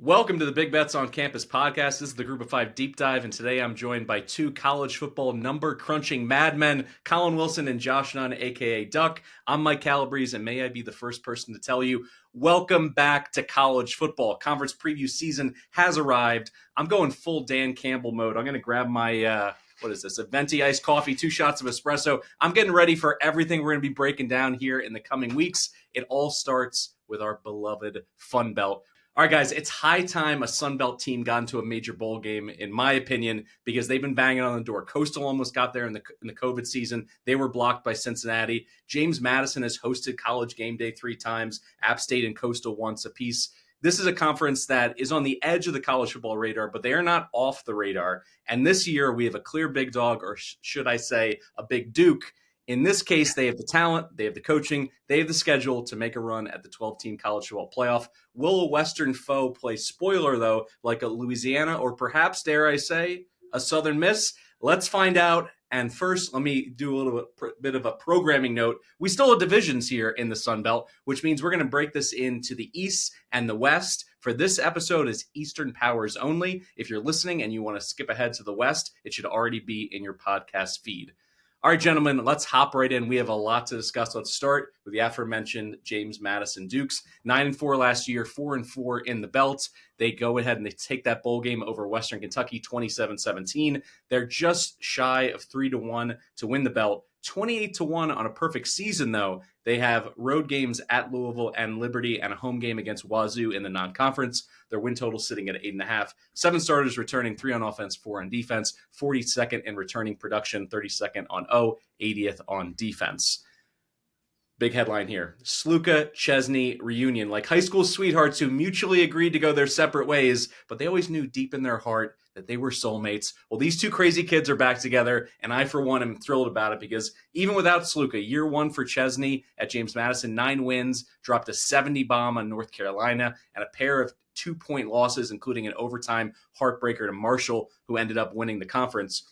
Welcome to the Big Bets on Campus podcast. This is the Group of Five Deep Dive, and today I'm joined by two college football number-crunching madmen, Collin Wilson and Josh Dunn, a.k.a. Duck. I'm Mike Calabrese, and may I be the first person to tell you, welcome back to college football. Conference preview season has arrived. I'm going full Dan Campbell mode. I'm going to grab my, what is this, a venti iced coffee, 2 shots of espresso. I'm getting ready for everything we're going to be breaking down here in the coming weeks. It all starts with our beloved Fun Belt. All right, guys, it's high time a Sun Belt team got into a major bowl game, in my opinion, because they've been banging on the door. Coastal almost got there in the COVID season. They were blocked by Cincinnati. James Madison has hosted College Game Day 3 times, App State and Coastal once apiece. This is a conference that is on the edge of the college football radar, but they are not off the radar. And this year, we have a clear big dog, or should I say a big Duke. In this case, they have the talent, they have the coaching, they have the schedule to make a run at the 12-team college football playoff. Will a Western foe play spoiler, though, like a Louisiana or perhaps, dare I say, a Southern Miss? Let's find out. And first, let me do a little bit of a programming note. We still have divisions here in the Sun Belt, which means we're going to break this into the East and the West. For this episode is Eastern Powers only. If you're listening and you want to skip ahead to the West, it should already be in your podcast feed. All right, gentlemen, let's hop right in. We have a lot to discuss. Let's start with the aforementioned James Madison Dukes. 9-4 last year, 4-4 in the belt. They go ahead and they take that bowl game over Western Kentucky, 27-17. They're just shy of 3-1 to win the belt. 28-1 on a perfect season, though. They have road games at Louisville and Liberty and a home game against Wazoo in the non-conference. Their win total sitting at 8.5. 7 starters returning, 3 on offense, 4 on defense. 42nd in returning production, 32nd on O, 80th on defense. Big headline here. Sluka Chesney reunion. Like high school sweethearts who mutually agreed to go their separate ways, but they always knew deep in their heart that they were soulmates. Well, these two crazy kids are back together, and I, for one, am thrilled about it because even without Sluka, year 1 for Chesney at James Madison, 9 wins, dropped a 70 bomb on North Carolina, and a pair of 2-point losses, including an overtime heartbreaker to Marshall, who ended up winning the conference.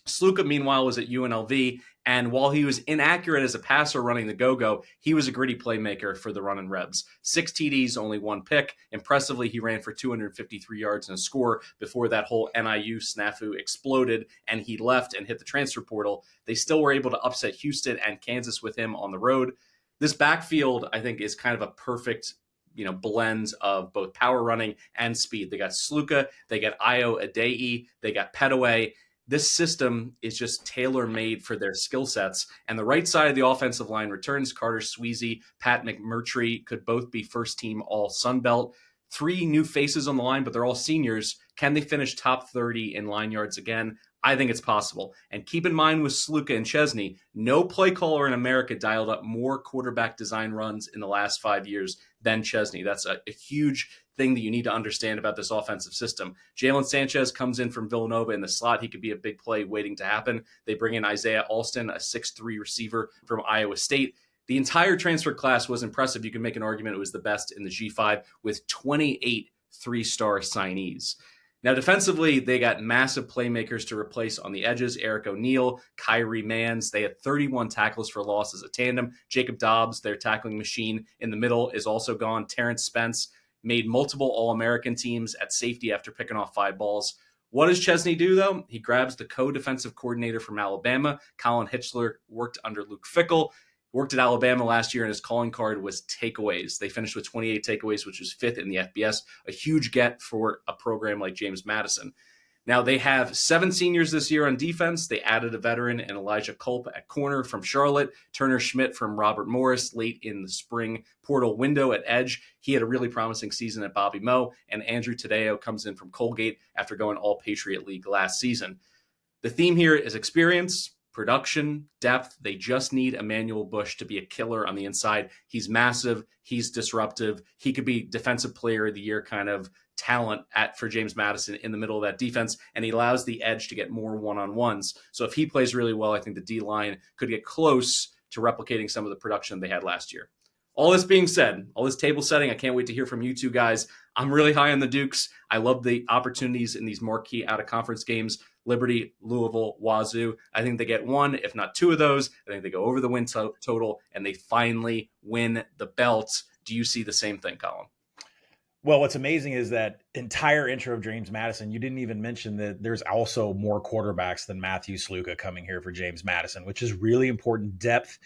Sluka, meanwhile, was at UNLV, and while he was inaccurate as a passer running the go-go, he was a gritty playmaker for the Runnin' Rebs. 6 TDs, only 1 pick. Impressively, he ran for 253 yards and a score before that whole NIU snafu exploded, and he left and hit the transfer portal. They still were able to upset Houston and Kansas with him on the road. This backfield, I think, is kind of a perfect blends of both power running and speed. They got Sluka, they got Io Adei, they got Petaway. This system is just tailor-made for their skill sets. And the right side of the offensive line returns. Carter Sweezy, Pat McMurtry could both be first-team All-Sun Belt. 3 new faces on the line, but they're all seniors. Can they finish top 30 in line yards again? I think it's possible. And keep in mind with Sluka and Chesney, no play caller in America dialed up more quarterback design runs in the last 5 years than Chesney. That's a huge thing that you need to understand about this offensive system. Jalen Sanchez comes in from Villanova in the slot. He could be a big play waiting to happen. They bring in Isaiah Alston, a 6'3 receiver from Iowa State. The entire transfer class was impressive. You can make an argument it was the best in the G5 with 28 3-star signees. Now, defensively, they got massive playmakers to replace on the edges. Eric O'Neal, Kyrie Mans. They had 31 tackles for loss as a tandem. Jacob Dobbs, their tackling machine in the middle, is also gone. Terrence Spence made multiple All-American teams at safety after picking off 5 balls. What does Chesney do, though? He grabs the co-defensive coordinator from Alabama. Colin Hitchler worked under Luke Fickell. Worked at Alabama last year, and his calling card was takeaways. They finished with 28 takeaways, which was 5th in the FBS, a huge get for a program like James Madison. Now, they have 7 seniors this year on defense. They added a veteran and Elijah Culp at corner from Charlotte, Turner Schmidt from Robert Morris late in the spring portal window at edge. He had a really promising season at Bobby Moe, and Andrew Tadeo comes in from Colgate after going All-Patriot League last season. The theme here is experience, production, depth. They just need Emmanuel Bush to be a killer on the inside. He's massive. He's disruptive. He could be defensive player of the year kind of talent for James Madison in the middle of that defense, and he allows the edge to get more one-on-ones. So if he plays really well, I think the D-line could get close to replicating some of the production they had last year. All this being said, all this table setting, I can't wait to hear from you two guys. I'm really high on the Dukes. I love the opportunities in these marquee out-of-conference games. Liberty, Louisville, Wazoo. I think they get 1, if not 2 of those. I think they go over the win total, and they finally win the belt. Do you see the same thing, Collin? Well, what's amazing is that entire intro of James Madison, you didn't even mention that there's also more quarterbacks than Matthew Sluka coming here for James Madison, which is really important. Depth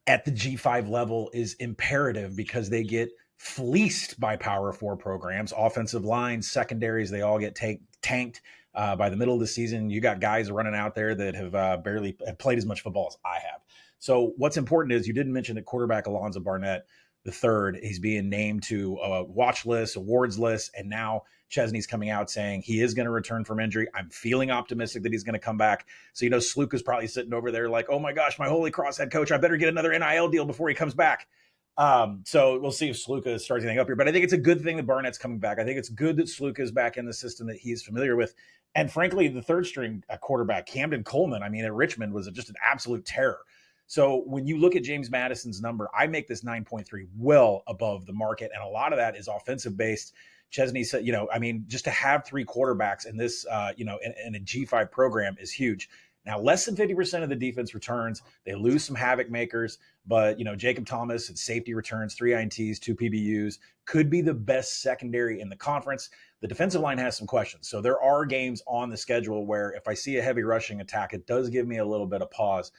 at the G5 level is imperative because they get fleeced by Power 4 programs, offensive lines, secondaries, they all get tanked. By the middle of the season, you got guys running out there that have barely played as much football as I have. So what's important is you didn't mention that quarterback Alonzo Barnett the third, he's being named to a watch list, awards list, and now Chesney's coming out saying he is going to return from injury. I'm feeling optimistic that he's going to come back. So, Sluka's probably sitting over there like, oh my gosh, my holy cross head coach, I better get another NIL deal before he comes back. So we'll see if Sluka starts anything up here. But I think it's a good thing that Barnett's coming back. I think it's good that Sluka is back in the system that he's familiar with. And frankly, the third string quarterback, Camden Coleman, at Richmond was just an absolute terror. So when you look at James Madison's number, I make this 9.3 well above the market. And a lot of that is offensive based. Chesney said, just to have three quarterbacks in this, in a G5 program is huge. Now, less than 50% of the defense returns. They lose some havoc makers, but, Jacob Thomas and safety returns, 3 INTs, 2 PBUs, could be the best secondary in the conference. The defensive line has some questions. So there are games on the schedule where if I see a heavy rushing attack, it does give me a little bit of pause.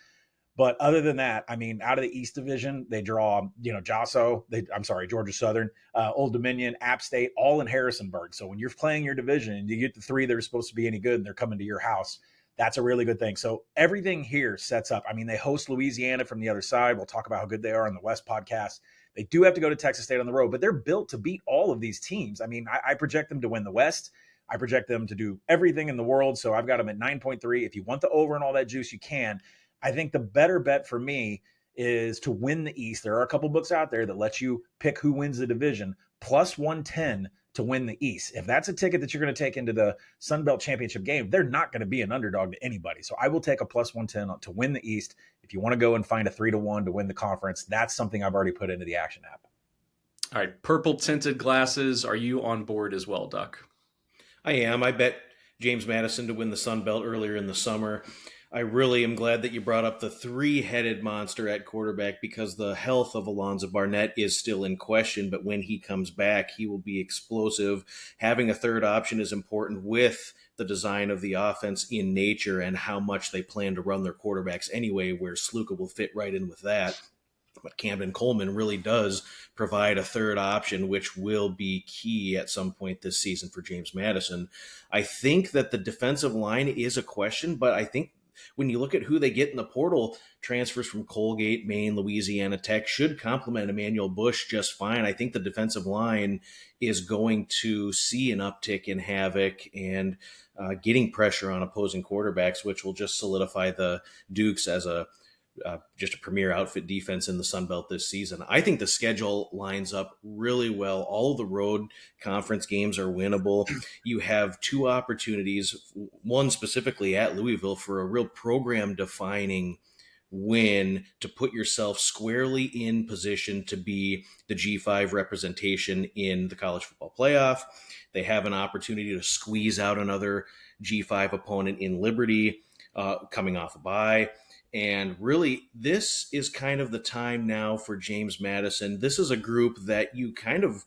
But other than that, out of the East Division, they draw, Georgia Southern, Old Dominion, App State, all in Harrisonburg. So when you're playing your division and you get the three that are supposed to be any good and they're coming to your house, that's a really good thing. So everything here sets up. They host Louisiana from the other side. We'll talk about how good they are on the West podcast. They do have to go to Texas State on the road, but they're built to beat all of these teams. I project them to win the West. I project them to do everything in the world. So I've got them at 9.3. If you want the over and all that juice, you can. I think the better bet for me is to win the East. There are a couple books out there that let you pick who wins the division, plus 110 to win the East. If that's a ticket that you're going to take into the Sun Belt Championship game, they're not going to be an underdog to anybody. So I will take a plus 110 to win the East. If you want to go and find a 3-1 to win the conference, that's something I've already put into the action app. All right, purple tinted glasses. Are you on board as well, Duck? I am. I bet James Madison to win the Sun Belt earlier in the summer. I really am glad that you brought up the three-headed monster at quarterback because the health of Alonzo Barnett is still in question, but when he comes back, he will be explosive. Having a third option is important with the design of the offense in nature and how much they plan to run their quarterbacks anyway, where Sluka will fit right in with that. But Camden Coleman really does provide a third option, which will be key at some point this season for James Madison. I think that the defensive line is a question, but I think when you look at who they get in the portal, transfers from Colgate, Maine, Louisiana Tech should complement Emmanuel Bush just fine. I think the defensive line is going to see an uptick in havoc and getting pressure on opposing quarterbacks, which will just solidify the Dukes as just a premier outfit defense in the Sun Belt this season. I think the schedule lines up really well. All of the road conference games are winnable. You have two opportunities, one specifically at Louisville for a real program defining win to put yourself squarely in position to be the G5 representation in the college football playoff. They have an opportunity to squeeze out another G5 opponent in Liberty coming off a bye. And really, this is kind of the time now for James Madison. This is a group that you kind of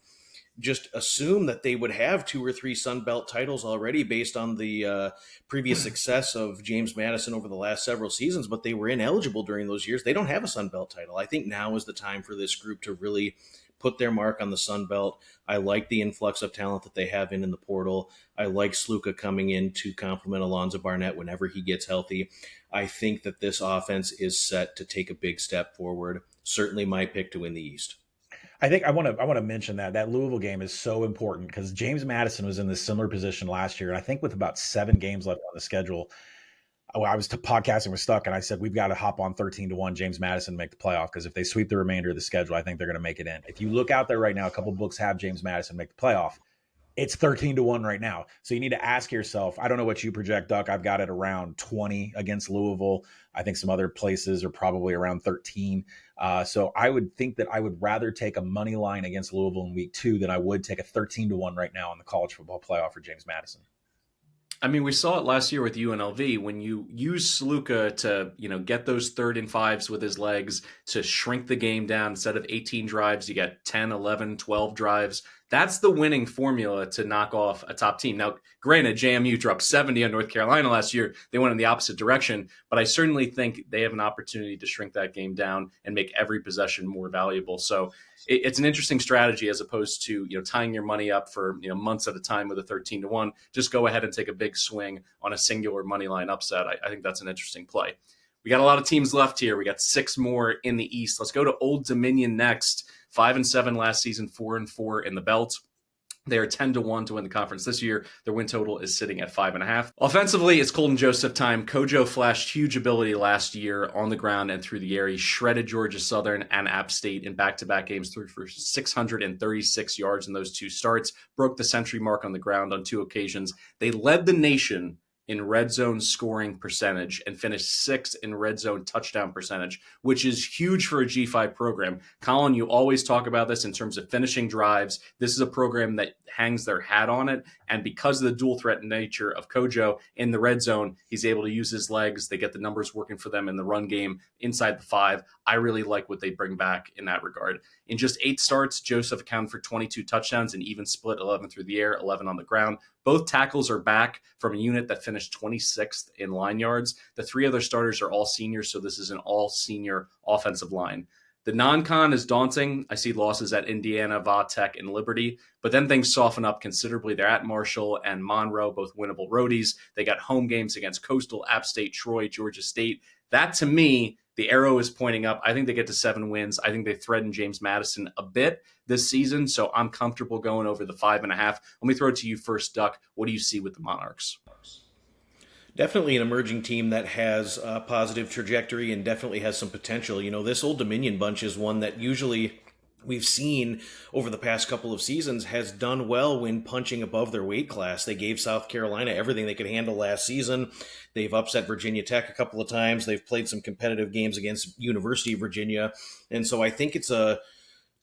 just assume that they would have 2 or 3 Sun Belt titles already based on the previous success of James Madison over the last several seasons, but they were ineligible during those years. They don't have a Sun Belt title. I think now is the time for this group to really put their mark on the Sun Belt. I like the influx of talent that they have in the portal. I like Sluka coming in to complement Alonzo Barnett whenever he gets healthy. I think that this offense is set to take a big step forward. Certainly my pick to win the East. I think I want to mention that Louisville game is so important because James Madison was in this similar position last year. And I think with about 7 games left on the schedule, I was podcasting with Stuck and I said, we've got to hop on 13-1 James Madison to make the playoff because if they sweep the remainder of the schedule, I think they're going to make it in. If you look out there right now, a couple books have James Madison make the playoff. It's 13-1 right now. So you need to ask yourself, I don't know what you project, Duck. I've got it around 20 against Louisville. I think some other places are probably around 13. So I would think that I would rather take a money line against Louisville in week 2 than I would take a 13-1 right now in the college football playoff for James Madison. I mean, we saw it last year with UNLV when you use Sluka to, get those 3rd and 5s with his legs to shrink the game down. Instead of 18 drives, you get 10, 11, 12 drives. That's the winning formula to knock off a top team. Now, granted, JMU dropped 70 on North Carolina last year. They went in the opposite direction, but I certainly think they have an opportunity to shrink that game down and make every possession more valuable. So it's an interesting strategy as opposed to tying your money up for months at a time with a 13-1. Just go ahead and take a big swing on a singular money line upset. I think that's an interesting play. We got a lot of teams left here. We got 6 more in the East. Let's go to Old Dominion next. 5-7 last season, 4-4 in the belt. They are 10-1 to win the conference this year. Their win total is sitting at 5.5. Offensively, it's Colton Joseph time. Kojo flashed huge ability last year on the ground and through the air. He shredded Georgia Southern and App State in back-to-back games, threw for 636 yards in those 2 starts, broke the century mark on the ground on 2 occasions. They led the nation in red zone scoring percentage and finished 6th in red zone touchdown percentage, which is huge for a G5 program. Collin, you always talk about this in terms of finishing drives. This is a program that hangs their hat on it. And because of the dual threat nature of Kojo in the red zone, he's able to use his legs. They get the numbers working for them in the run game inside the 5. I really like what they bring back in that regard. In just 8 starts, Joseph accounted for 22 touchdowns, and even split 11 through the air, 11 on the ground. Both tackles are back from a unit that finished 26th in line yards. The 3 other starters are all seniors, so this is an all-senior offensive line. The non-con is daunting. I see losses at Indiana, Va Tech, and Liberty, but then things soften up considerably. They're at Marshall and Monroe, both winnable roadies. They got home games against Coastal, App State, Troy, Georgia State. That, to me, the arrow is pointing up. I think they get to 7 wins. I think they threaten James Madison a bit this season, so I'm comfortable going over the 5.5. Let me throw it to you first, Duck. What do you see with the Monarchs? Definitely an emerging team that has a positive trajectory and definitely has some potential. This Old Dominion bunch is one that usually we've seen over the past couple of seasons has done well when punching above their weight class. They gave South Carolina everything they could handle last season. They've upset Virginia Tech a couple of times. They've played some competitive games against University of Virginia. And so I think it's a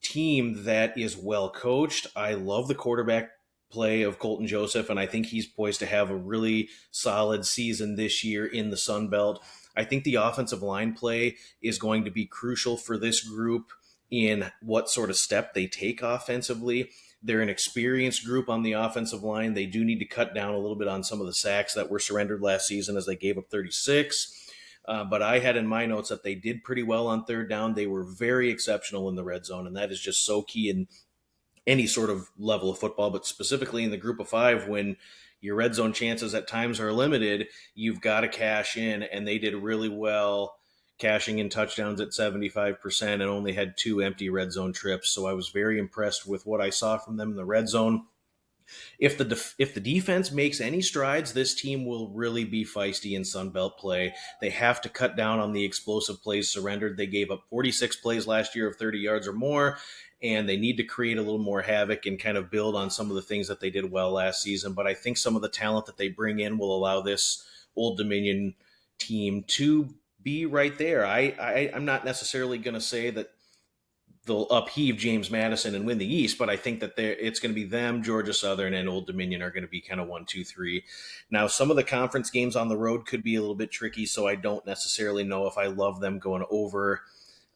team that is well coached. I love the quarterback play of Colton Joseph, and I think he's poised to have a really solid season this year in the Sun Belt. I think the offensive line play is going to be crucial for this group in what sort of step they take offensively. They're an experienced group on the offensive line. They do need to cut down a little bit on some of the sacks that were surrendered last season as they gave up 36. But I had in my notes that they did pretty well on 3rd down. They were very exceptional in the red zone, and that is just so key in any sort of level of football, but specifically in the group of 5, when your red zone chances at times are limited, you've got to cash in, and they did really well cashing in touchdowns at 75% and only had 2 empty red zone trips. So I was very impressed with what I saw from them in the red zone. If the defense makes any strides, this team will really be feisty in Sun Belt play. They have to cut down on the explosive plays surrendered. They gave up 46 plays last year of 30 yards or more, and they need to create a little more havoc and kind of build on some of the things that they did well last season. But I think some of the talent that they bring in will allow this Old Dominion team to be right there. I'm not necessarily going to say that they'll upheave James Madison and win the East, but I think that it's going to be them, Georgia Southern, and Old Dominion are going to be kind of 1, 2, 3. Now, some of the conference games on the road could be a little bit tricky, so I don't necessarily know if I love them going over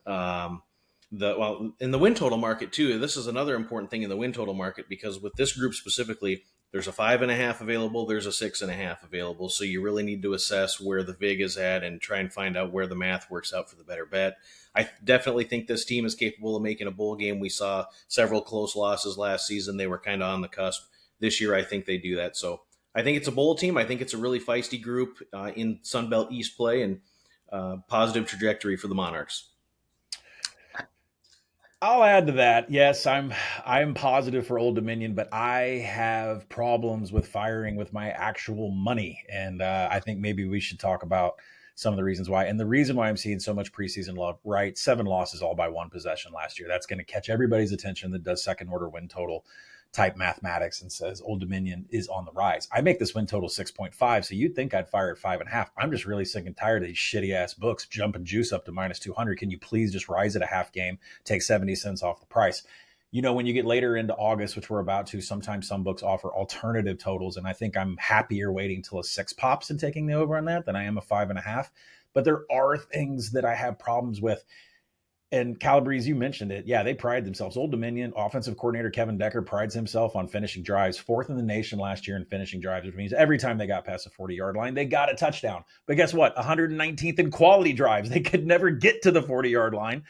in the win total market too. This is another important thing in the win total market, because with this group specifically, there's a 5.5 available, there's a 6.5 available. So you really need to assess where the VIG is at and try and find out where the math works out for the better bet. I definitely think this team is capable of making a bowl game. We saw several close losses last season. They were kind of on the cusp. This year, I think they do that. So I think it's a bowl team. I think it's a really feisty group in Sun Belt East play, and positive trajectory for the Monarchs. I'll add to that. Yes, I'm positive for Old Dominion, but I have problems with firing with my actual money. And I think maybe we should talk about some of the reasons why. And the reason why I'm seeing so much preseason love, right? 7 losses all by 1 possession last year. That's going to catch everybody's attention that does second order win total type mathematics and says Old Dominion is on the rise. I make this win total 6.5. So you'd think I'd fire at 5.5. I'm just really sick and tired of these shitty ass books jumping juice up to -200. Can you please just rise at a half game, take 70 cents off the price? when you get later into August, which we're about to, sometimes some books offer alternative totals. And I think I'm happier waiting till a 6 pops and taking the over on that than I am a 5.5. But there are things that I have problems with. And Calabrese, you mentioned it. Yeah, they pride themselves. Old Dominion offensive coordinator Kevin Decker prides himself on finishing drives, 4th in the nation last year in finishing drives, which means every time they got past the 40-yard line, they got a touchdown. But guess what? 119th in quality drives. They could never get to the 40-yard line.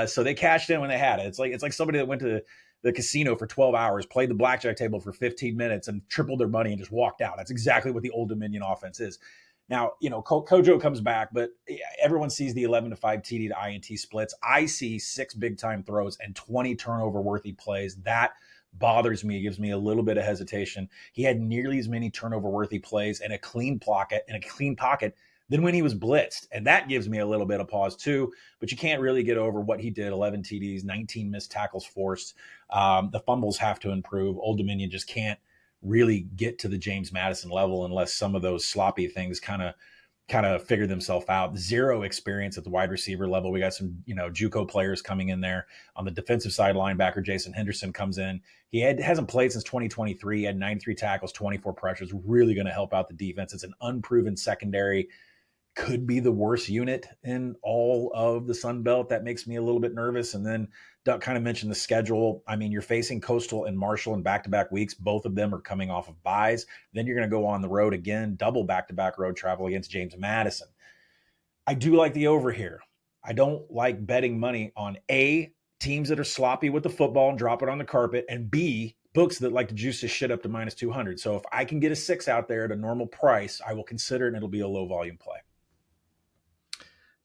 So they cashed in when they had it. It's like somebody that went to the casino for 12 hours, played the blackjack table for 15 minutes, and tripled their money and just walked out. That's exactly what the Old Dominion offense is. Now, Kojo comes back, but everyone sees the 11-5 TD to INT splits. I see 6 big-time throws and 20 turnover-worthy plays. That bothers me. It gives me a little bit of hesitation. He had nearly as many turnover-worthy plays and a clean pocket than when he was blitzed. And that gives me a little bit of pause too, but you can't really get over what he did. 11 TDs, 19 missed tackles forced. The fumbles have to improve. Old Dominion just can't really get to the James Madison level unless some of those sloppy things kind of figure themselves out. 0 experience at the wide receiver level. We got some, JUCO players coming in there. On the defensive side, linebacker Jason Henderson comes in. He hasn't played since 2023. He had 93 tackles, 24 pressures, really going to help out the defense. It's an unproven secondary. Could be the worst unit in all of the Sun Belt. That makes me a little bit nervous. And then Duck kind of mentioned the schedule. I mean, you're facing Coastal and Marshall in back-to-back weeks. Both of them are coming off of byes. Then you're going to go on the road again, double back-to-back road travel against James Madison. I do like the over here. I don't like betting money on A, teams that are sloppy with the football and drop it on the carpet, and B, books that like to juice this shit up to -200. So if I can get a 6 out there at a normal price, I will consider it, and it'll be a low-volume play.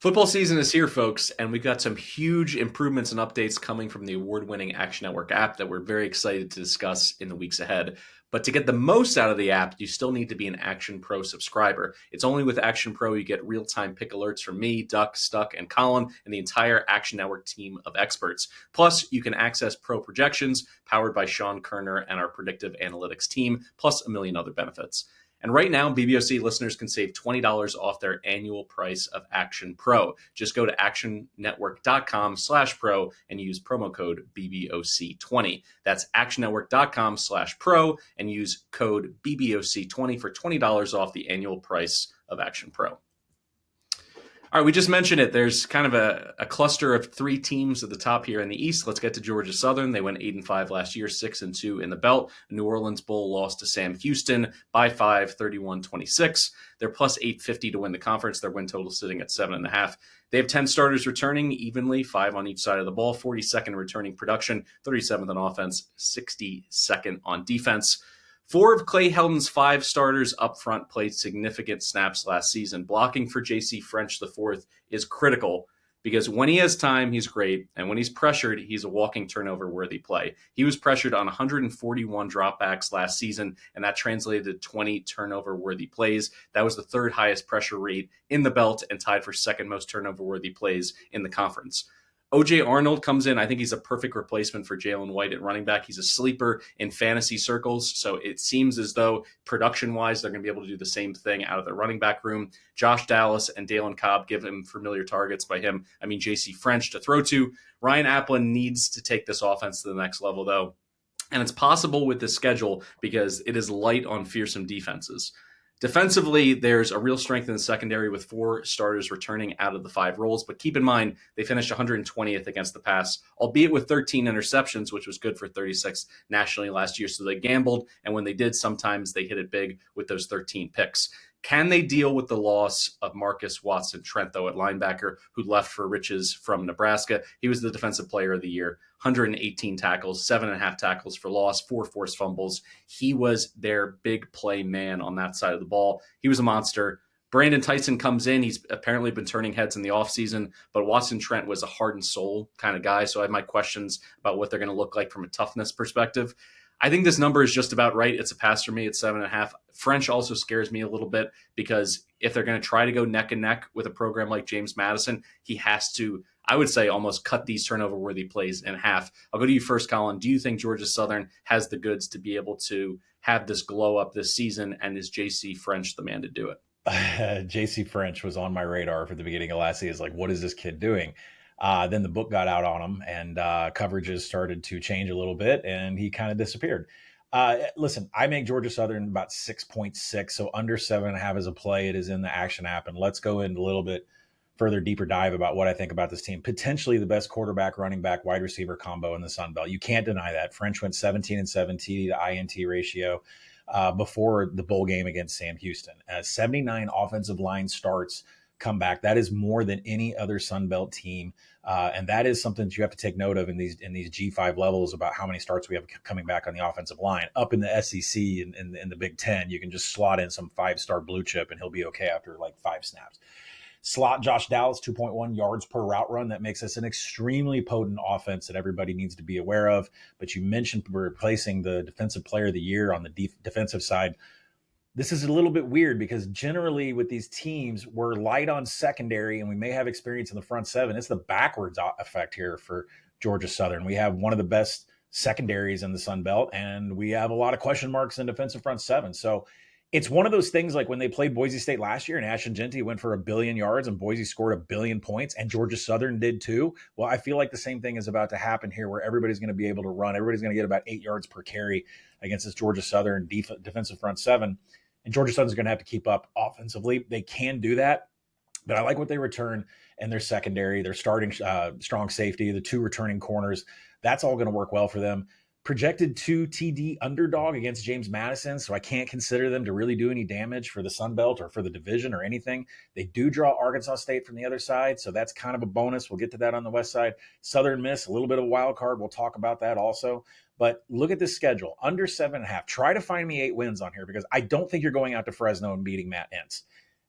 Football season is here, folks, and we've got some huge improvements and updates coming from the award-winning Action Network app that we're very excited to discuss in the weeks ahead. But to get the most out of the app, you still need to be an Action Pro subscriber. It's only with Action Pro you get real-time pick alerts from me, Duck, Stuck, and Collin, and the entire Action Network team of experts. Plus, you can access pro projections powered by Sean Kerner and our predictive analytics team, plus a million other benefits. And right now, BBOC listeners can save $20 off their annual price of Action Pro. Just go to actionnetwork.com/pro and use promo code BBOC20. That's actionnetwork.com/pro and use code BBOC20 for $20 off the annual price of Action Pro. All right, we just mentioned it. There's kind of a cluster of 3 teams at the top here in the East. Let's get to Georgia Southern. They went 8-5 last year, 6-2 in the belt. New Orleans Bowl lost to Sam Houston by 5, 31-26. They're plus 850 to win the conference. Their win total sitting at 7.5. They have 10 starters returning evenly, 5 on each side of the ball, 42nd returning production, 37th on offense, 62nd on defense. 4 of Clay Helton's 5 starters up front played significant snaps last season. Blocking for J.C. French IV is critical because when he has time, he's great. And when he's pressured, he's a walking turnover-worthy play. He was pressured on 141 dropbacks last season, and that translated to 20 turnover-worthy plays. That was the 3rd highest pressure rate in the belt and tied for 2nd most turnover-worthy plays in the conference. O.J. Arnold comes in. I think he's a perfect replacement for Jalen White at running back. He's a sleeper in fantasy circles, so it seems as though production-wise they're going to be able to do the same thing out of their running back room. Josh Dallas and Dalen Cobb give him familiar targets. By him, I mean J.C. French to throw to. Ryan Applin needs to take this offense to the next level, though, and it's possible with this schedule because it is light on fearsome defenses. Defensively, there's a real strength in the secondary with 4 starters returning out of the 5 roles. But keep in mind, they finished 120th against the pass, albeit with 13 interceptions, which was good for 36th nationally last year. So they gambled, and when they did, sometimes they hit it big with those 13 picks. Can they deal with the loss of Marcus Watson Trent, though, at linebacker, who left for riches from Nebraska? He was the defensive player of the year, 118 tackles, 7.5 tackles for loss, 4 forced fumbles. He was their big play man on that side of the ball. He was a monster. Brandon Tyson comes in. He's apparently been turning heads in the offseason, but Watson Trent was a heart and soul kind of guy, so I have my questions about what they're going to look like from a toughness perspective. I think this number is just about right. It's a pass for me. It's 7.5. French also scares me a little bit because if they're going to try to go neck and neck with a program like James Madison, he has to, I would say, almost cut these turnover-worthy plays in half. I'll go to you first, Collin. Do you think Georgia Southern has the goods to be able to have this glow up this season, and is J.C. French the man to do it? J.C. French was on my radar for the beginning of last season. Like, what is this kid doing? Then the book got out on him, and coverages started to change a little bit, and he kind of disappeared. Listen, I make Georgia Southern about 6.6, so under 7.5 as a play. It is in the Action app, and let's go into a little bit further deeper dive about what I think about this team. Potentially the best quarterback, running back, wide receiver combo in the Sun Belt. You can't deny that. French went 17-7 TD to INT ratio before the bowl game against Sam Houston. 79 offensive line starts come back. That is more than any other Sun Belt team. And that is something that you have to take note of in these G5 levels about how many starts we have coming back on the offensive line. Up in the SEC and in the Big Ten, you can just slot in some 5-star blue chip and he'll be okay after like 5 snaps. Slot Josh Dallas, 2.1 yards per route run. That makes us an extremely potent offense that everybody needs to be aware of. But you mentioned replacing the defensive player of the year on the defensive side. This is a little bit weird because generally with these teams, we're light on secondary and we may have experience in the front seven. It's the backwards effect here for Georgia Southern. We have one of the best secondaries in the Sun Belt, and we have a lot of question marks in defensive front seven. So it's one of those things like when they played Boise State last year and Ashton Genty went for 1 billion yards and Boise scored 1 billion points and Georgia Southern did too. Well, I feel like the same thing is about to happen here where everybody's going to be able to run. Everybody's going to get about 8 yards per carry against this Georgia Southern defensive front seven. And Georgia Southern's going to have to keep up offensively. They can do that, but I like what they return in their secondary. They're starting strong safety, the 2 returning corners. That's all going to work well for them. Projected 2 TD underdog against James Madison, so I can't consider them to really do any damage for the Sun Belt or for the division or anything. They do draw Arkansas State from the other side, so that's kind of a bonus. We'll get to that on the west side. Southern Miss, a little bit of a wild card. We'll talk about that also. But look at this schedule, under 7.5. Try to find me 8 wins on here because I don't think you're going out to Fresno and beating Matt Entz.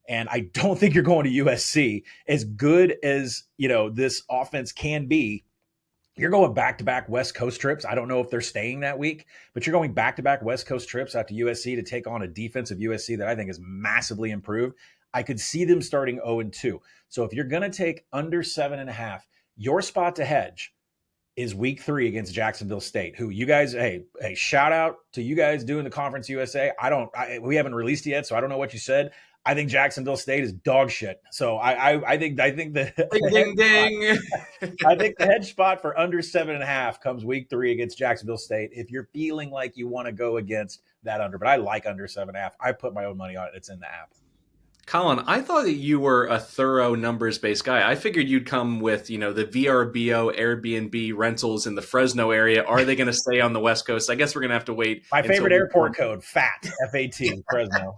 And I don't think you're going to USC. As good as, this offense can be, you're going back-to-back West Coast trips. I don't know if they're staying that week, but you're going back-to-back West Coast trips out to USC to take on a defensive USC that I think is massively improved. I could see them starting 0-2. So if you're going to take under 7.5, your spot to hedge is week 3 against Jacksonville State, who you guys, hey, shout out to you guys doing the Conference USA. We haven't released it yet, so I don't know what you said. I think Jacksonville State is dog shit. So I think the ding, ding. I think the hedge spot for under 7.5 comes week 3 against Jacksonville State. If you're feeling like you want to go against that under, but I like under 7.5. I put my own money on it. It's in the app. Collin, I thought that you were a thorough numbers-based guy. I figured you'd come with, the VRBO Airbnb rentals in the Fresno area. Are they going to stay on the West Coast? I guess we're going to have to wait. My favorite airport code, FAT, F-A-T, Fresno.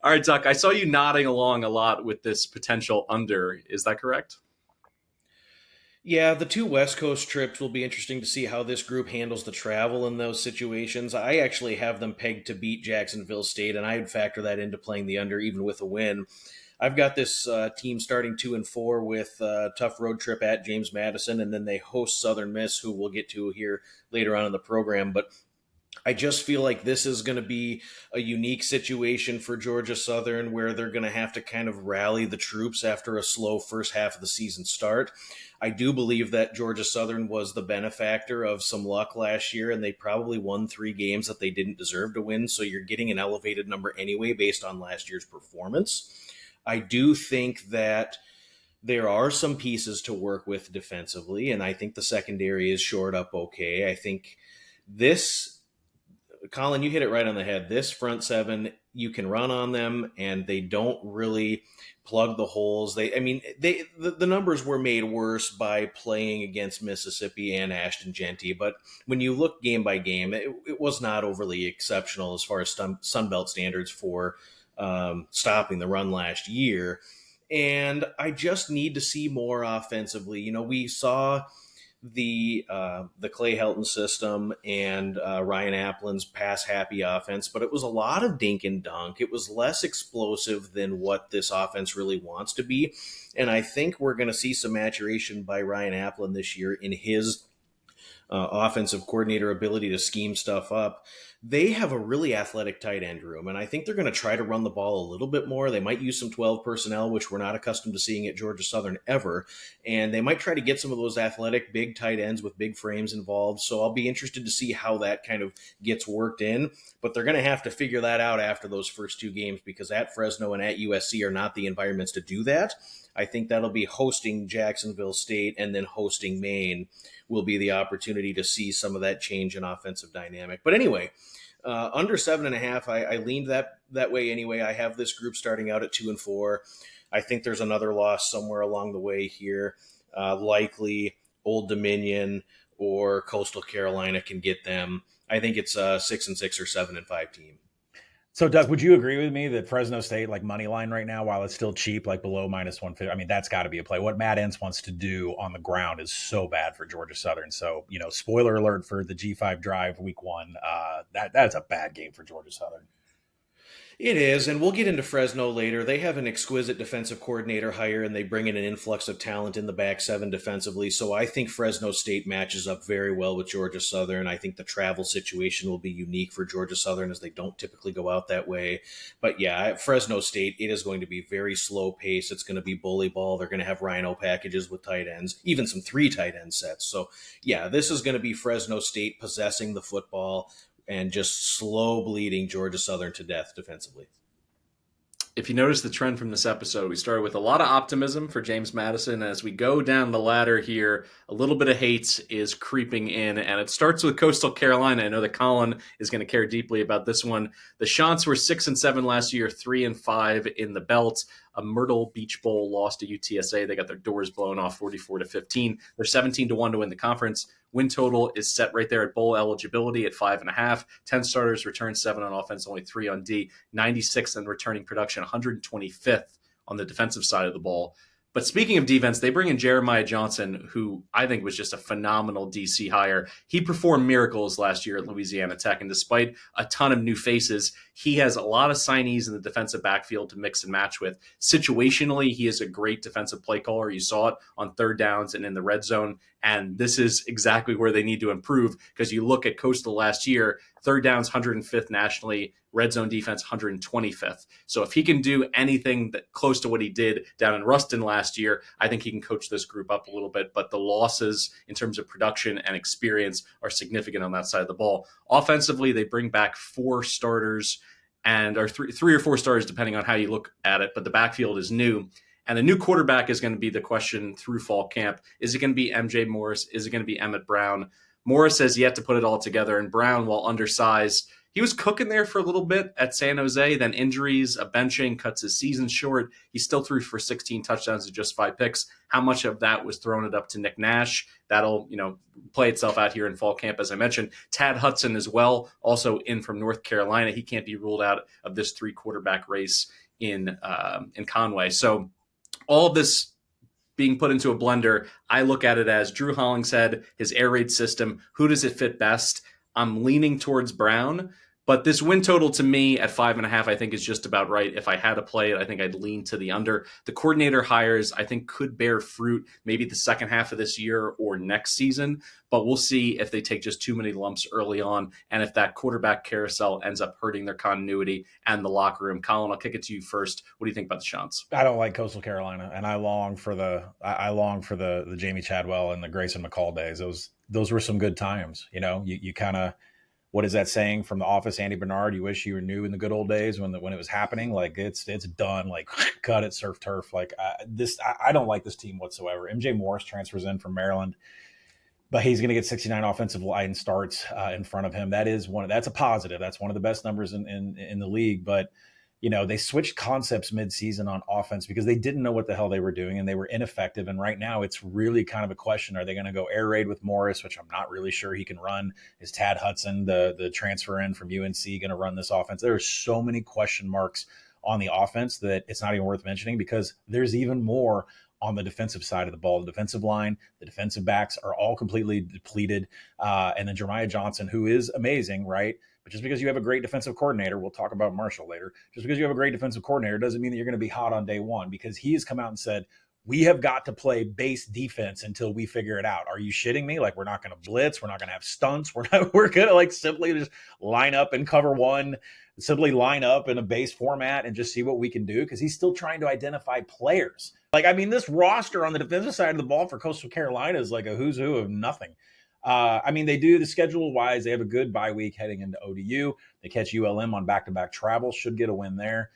All right, Duck, I saw you nodding along a lot with this potential under. Is that correct? Yeah, the 2 West Coast trips will be interesting to see how this group handles the travel in those situations. I actually have them pegged to beat Jacksonville State, and I'd factor that into playing the under even with a win. I've got this team starting 2-4 with a tough road trip at James Madison, and then they host Southern Miss, who we'll get to here later on in the program. But I just feel like this is going to be a unique situation for Georgia Southern where they're going to have to kind of rally the troops after a slow first half of the season start. I do believe that Georgia Southern was the benefactor of some luck last year, and they probably won 3 games that they didn't deserve to win. So you're getting an elevated number anyway based on last year's performance. I do think that there are some pieces to work with defensively, and I think the secondary is shored up okay. I think this, Collin, you hit it right on the head. This front seven, you can run on them, and they don't really plug the holes. The numbers were made worse by playing against Mississippi and Ashton Genty, but when you look game by game, it was not overly exceptional as far as Sun Belt standards for stopping the run last year. And I just need to see more offensively. We saw the Clay Helton system and Ryan Applin's pass-happy offense, but it was a lot of dink and dunk. It was less explosive than what this offense really wants to be, and I think we're going to see some maturation by Ryan Applin this year in his offensive coordinator ability to scheme stuff up. they have a really athletic tight end room, and I think they're going to try to run the ball a little bit more. They might use some 12 personnel, which we're not accustomed to seeing at Georgia Southern ever, and they might try to get some of those athletic big tight ends with big frames involved. So I'll be interested to see how that kind of gets worked in, but they're going to have to figure that out after those first two games, because at Fresno and at USC are not the environments to do that. I think that'll be hosting Jacksonville State and then hosting Maine will be the opportunity to see some of that change in offensive dynamic. But anyway, under 7.5, I leaned that way anyway. I have this group starting out at 2-4. I think there's another loss somewhere along the way here. Likely Old Dominion or Coastal Carolina can get them. I think it's a 6-6 or 7-5 team. So, Doug, would you agree with me that Fresno State, like money line right now, while it's still cheap, like below -150, I mean, that's got to be a play. What Matt Entz wants to do on the ground is so bad for Georgia Southern. So, spoiler alert for the G5 drive week 1. That's a bad game for Georgia Southern. It is, and we'll get into Fresno later. They have an exquisite defensive coordinator hire, and they bring in an influx of talent in the back seven defensively. So I think Fresno State matches up very well with Georgia Southern. I think the travel situation will be unique for Georgia Southern, as they don't typically go out that way. But yeah, at Fresno State, it is going to be very slow pace. It's going to be bully ball. They're going to have rhino packages with tight ends, even some 3 tight end sets. So yeah, this is going to be Fresno State possessing the football and just slow bleeding Georgia Southern to death defensively. If you notice the trend from this episode, we started with a lot of optimism for James Madison. As we go down the ladder here, a little bit of hate is creeping in, and it starts with Coastal Carolina. I know that Collin is going to care deeply about this one. The Chants were 6-7 last year, 3-5 in the belt. A Myrtle Beach Bowl loss to UTSA. They got their doors blown off 44-15. They're 17-1 to win the conference. Win total is set right there at bowl eligibility at 5.5. 10 starters, return 7 on offense, only 3 on D. 96th in returning production, 125th on the defensive side of the ball. But speaking of defense, they bring in Jeremiah Johnson, who I think was just a phenomenal DC hire. He performed miracles last year at Louisiana Tech, and despite a ton of new faces, he has a lot of signees in the defensive backfield to mix and match with. Situationally, he is a great defensive play caller. You saw it on third downs and in the red zone, and this is exactly where they need to improve, because you look at Coastal last year, third downs 105th nationally, red zone defense 125th. So if he can do anything that close to what he did down in Ruston last year, I think he can coach this group up a little bit. But the losses in terms of production and experience are significant on that side of the ball. Offensively, they bring back 4 starters, and or three or 4 starters depending on how you look at it. But the backfield is new. And the new quarterback is going to be the question through fall camp. Is it going to be MJ Morris? Is it going to be Emmett Brown? Morris has yet to put it all together, and Brown, while undersized, he was cooking there for a little bit at San Jose. Then injuries, a benching cuts his season short. He still threw for 16 touchdowns and just 5 picks. How much of that was throwing it up to Nick Nash? That'll, play itself out here in fall camp, as I mentioned. Tad Hudson as well, also in from North Carolina. He can't be ruled out of this 3 quarterback race in Conway. So all of this being put into a blender, I look at it as Drew Hollingshead, his air raid system. Who does it fit best? I'm leaning towards Brown, but this win total to me at 5.5, I think is just about right. If I had to play it, I think I'd lean to the under. The coordinator hires, I think, could bear fruit maybe the second half of this year or next season, but we'll see if they take just too many lumps early on and if that quarterback carousel ends up hurting their continuity and the locker room. Collin, I'll kick it to you first. What do you think about the Chants? I don't like Coastal Carolina, and I long for the Jamie Chadwell and the Grayson McCall days. Those were some good times. You kind of, what is that saying from The Office, Andy Bernard? You wish you were new in the good old days when it was happening. Like it's done. Like cut it, surf turf. Like I don't like this team whatsoever. MJ Morris transfers in from Maryland, but he's going to get 69 offensive line starts in front of him. That's a positive. That's one of the best numbers in the league. But they switched concepts midseason on offense because they didn't know what the hell they were doing and they were ineffective. And right now it's really kind of a question. Are they going to go air raid with Morris, which I'm not really sure he can run? Is Tad Hudson, the transfer in from UNC, going to run this offense? There are so many question marks on the offense that it's not even worth mentioning, because there's even more on the defensive side of the ball. The defensive line, the defensive backs are all completely depleted. And then Jeremiah Johnson, who is amazing, right? But just because you have a great defensive coordinator, we'll talk about Marshall later, just because you have a great defensive coordinator doesn't mean that you're going to be hot on day one, because he has come out and said, We have got to play base defense until we figure it out. Are you shitting me? Like, we're not going to blitz. We're not going to have stunts. We're going to like simply just line up and cover one, simply line up in a base format and just see what we can do. Cause he's still trying to identify players. Like, I mean, this roster on the defensive side of the ball for Coastal Carolina is like a who's who of nothing. I mean, they do the schedule wise. They have a good bye week heading into ODU. They catch ULM on back-to-back travel. Should get a win there.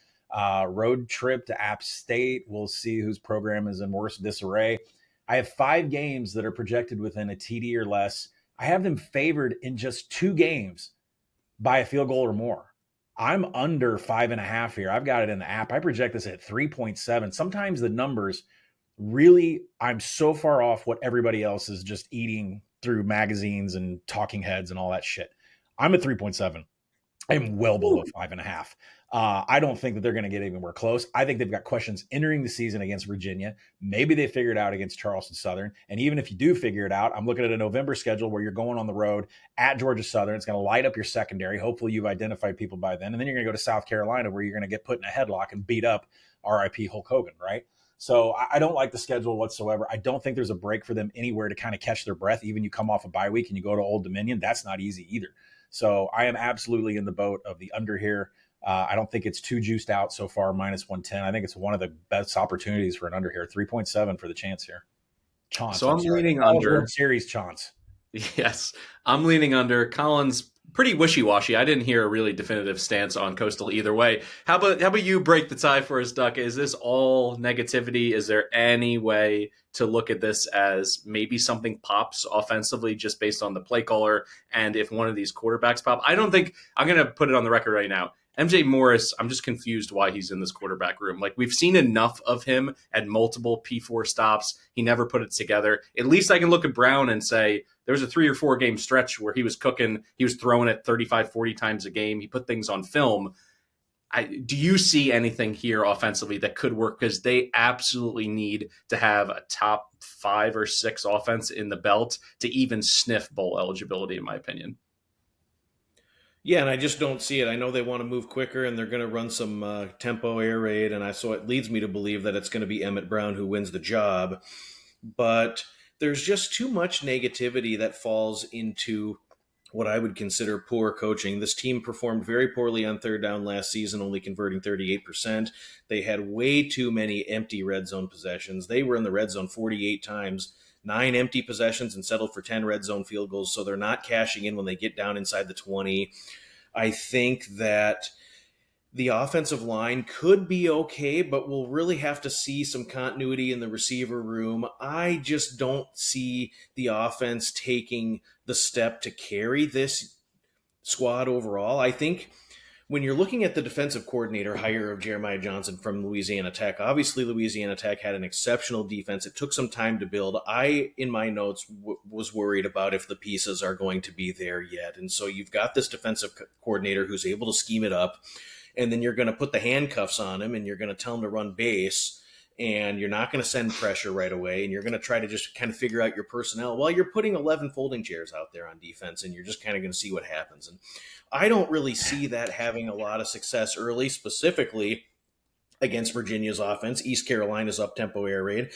Road trip to App State. We'll see whose program is in worse disarray. I have 5 games that are projected within a TD or less. I have them favored in just 2 games by a field goal or more. I'm under 5.5 here. I've got it in the app. I project this at 3.7. Sometimes the numbers really, I'm so far off what everybody else is just eating through magazines and talking heads and all that shit. I'm at 3.7. I'm well below 5.5. I don't think that they're going to get anywhere close. I think they've got questions entering the season against Virginia. Maybe they figure it out against Charleston Southern. And even if you do figure it out, I'm looking at a November schedule where you're going on the road at Georgia Southern. It's going to light up your secondary. Hopefully you've identified people by then. And then you're going to go to South Carolina where you're going to get put in a headlock and beat up RIP Hulk Hogan, right? So I don't like the schedule whatsoever. I don't think there's a break for them anywhere to kind of catch their breath. Even you come off a bye week and you go to Old Dominion, that's not easy either. So I am absolutely in the boat of the under here. I don't think it's too juiced out so far, minus 110. I think it's one of the best opportunities for an under here. 3.7 for the chance here. Chance. So I'm leaning under. World Series chance. Yes, I'm leaning under. Colin's pretty wishy-washy. I didn't hear a really definitive stance on Coastal either way. How about you break the tie for us, Duck? Is this all negativity? Is there any way to look at this as maybe something pops offensively just based on the play caller and if one of these quarterbacks pop? I don't think – I'm going to put it on the record right now. MJ Morris, I'm just confused why he's in this quarterback room. Like, we've seen enough of him at multiple P4 stops. He never put it together. At least I can look at Brown and say there was a 3 or 4 game stretch where he was cooking. He was throwing it 35, 40 times a game. He put things on film. Do you see anything here offensively that could work? Because they absolutely need to have a top 5 or 6 offense in the belt to even sniff bowl eligibility, in my opinion. Yeah, and I just don't see it. I know they want to move quicker, and they're going to run some tempo air raid, and so it leads me to believe that it's going to be Emmett Brown who wins the job. But there's just too much negativity that falls into what I would consider poor coaching. This team performed very poorly on third down last season, only converting 38%. They had way too many empty red zone possessions. They were in the red zone 48 times. 9 empty possessions and settled for 10 red zone field goals, so they're not cashing in when they get down inside the 20. I think that the offensive line could be okay, but we'll really have to see some continuity in the receiver room. I just don't see the offense taking the step to carry this squad overall. I think when you're looking at the defensive coordinator hire of Jeremiah Johnson from Louisiana Tech, obviously Louisiana Tech had an exceptional defense. It took some time to build. I, in my notes, was worried about if the pieces are going to be there yet. And so you've got this defensive coordinator who's able to scheme it up, and then you're going to put the handcuffs on him, and you're going to tell him to run base, and you're not going to send pressure right away, and you're going to try to just kind of figure out your personnel. Well, you're putting 11 folding chairs out there on defense, and you're just kind of going to see what happens. And I don't really see that having a lot of success early, specifically against Virginia's offense. East Carolina's up-tempo air raid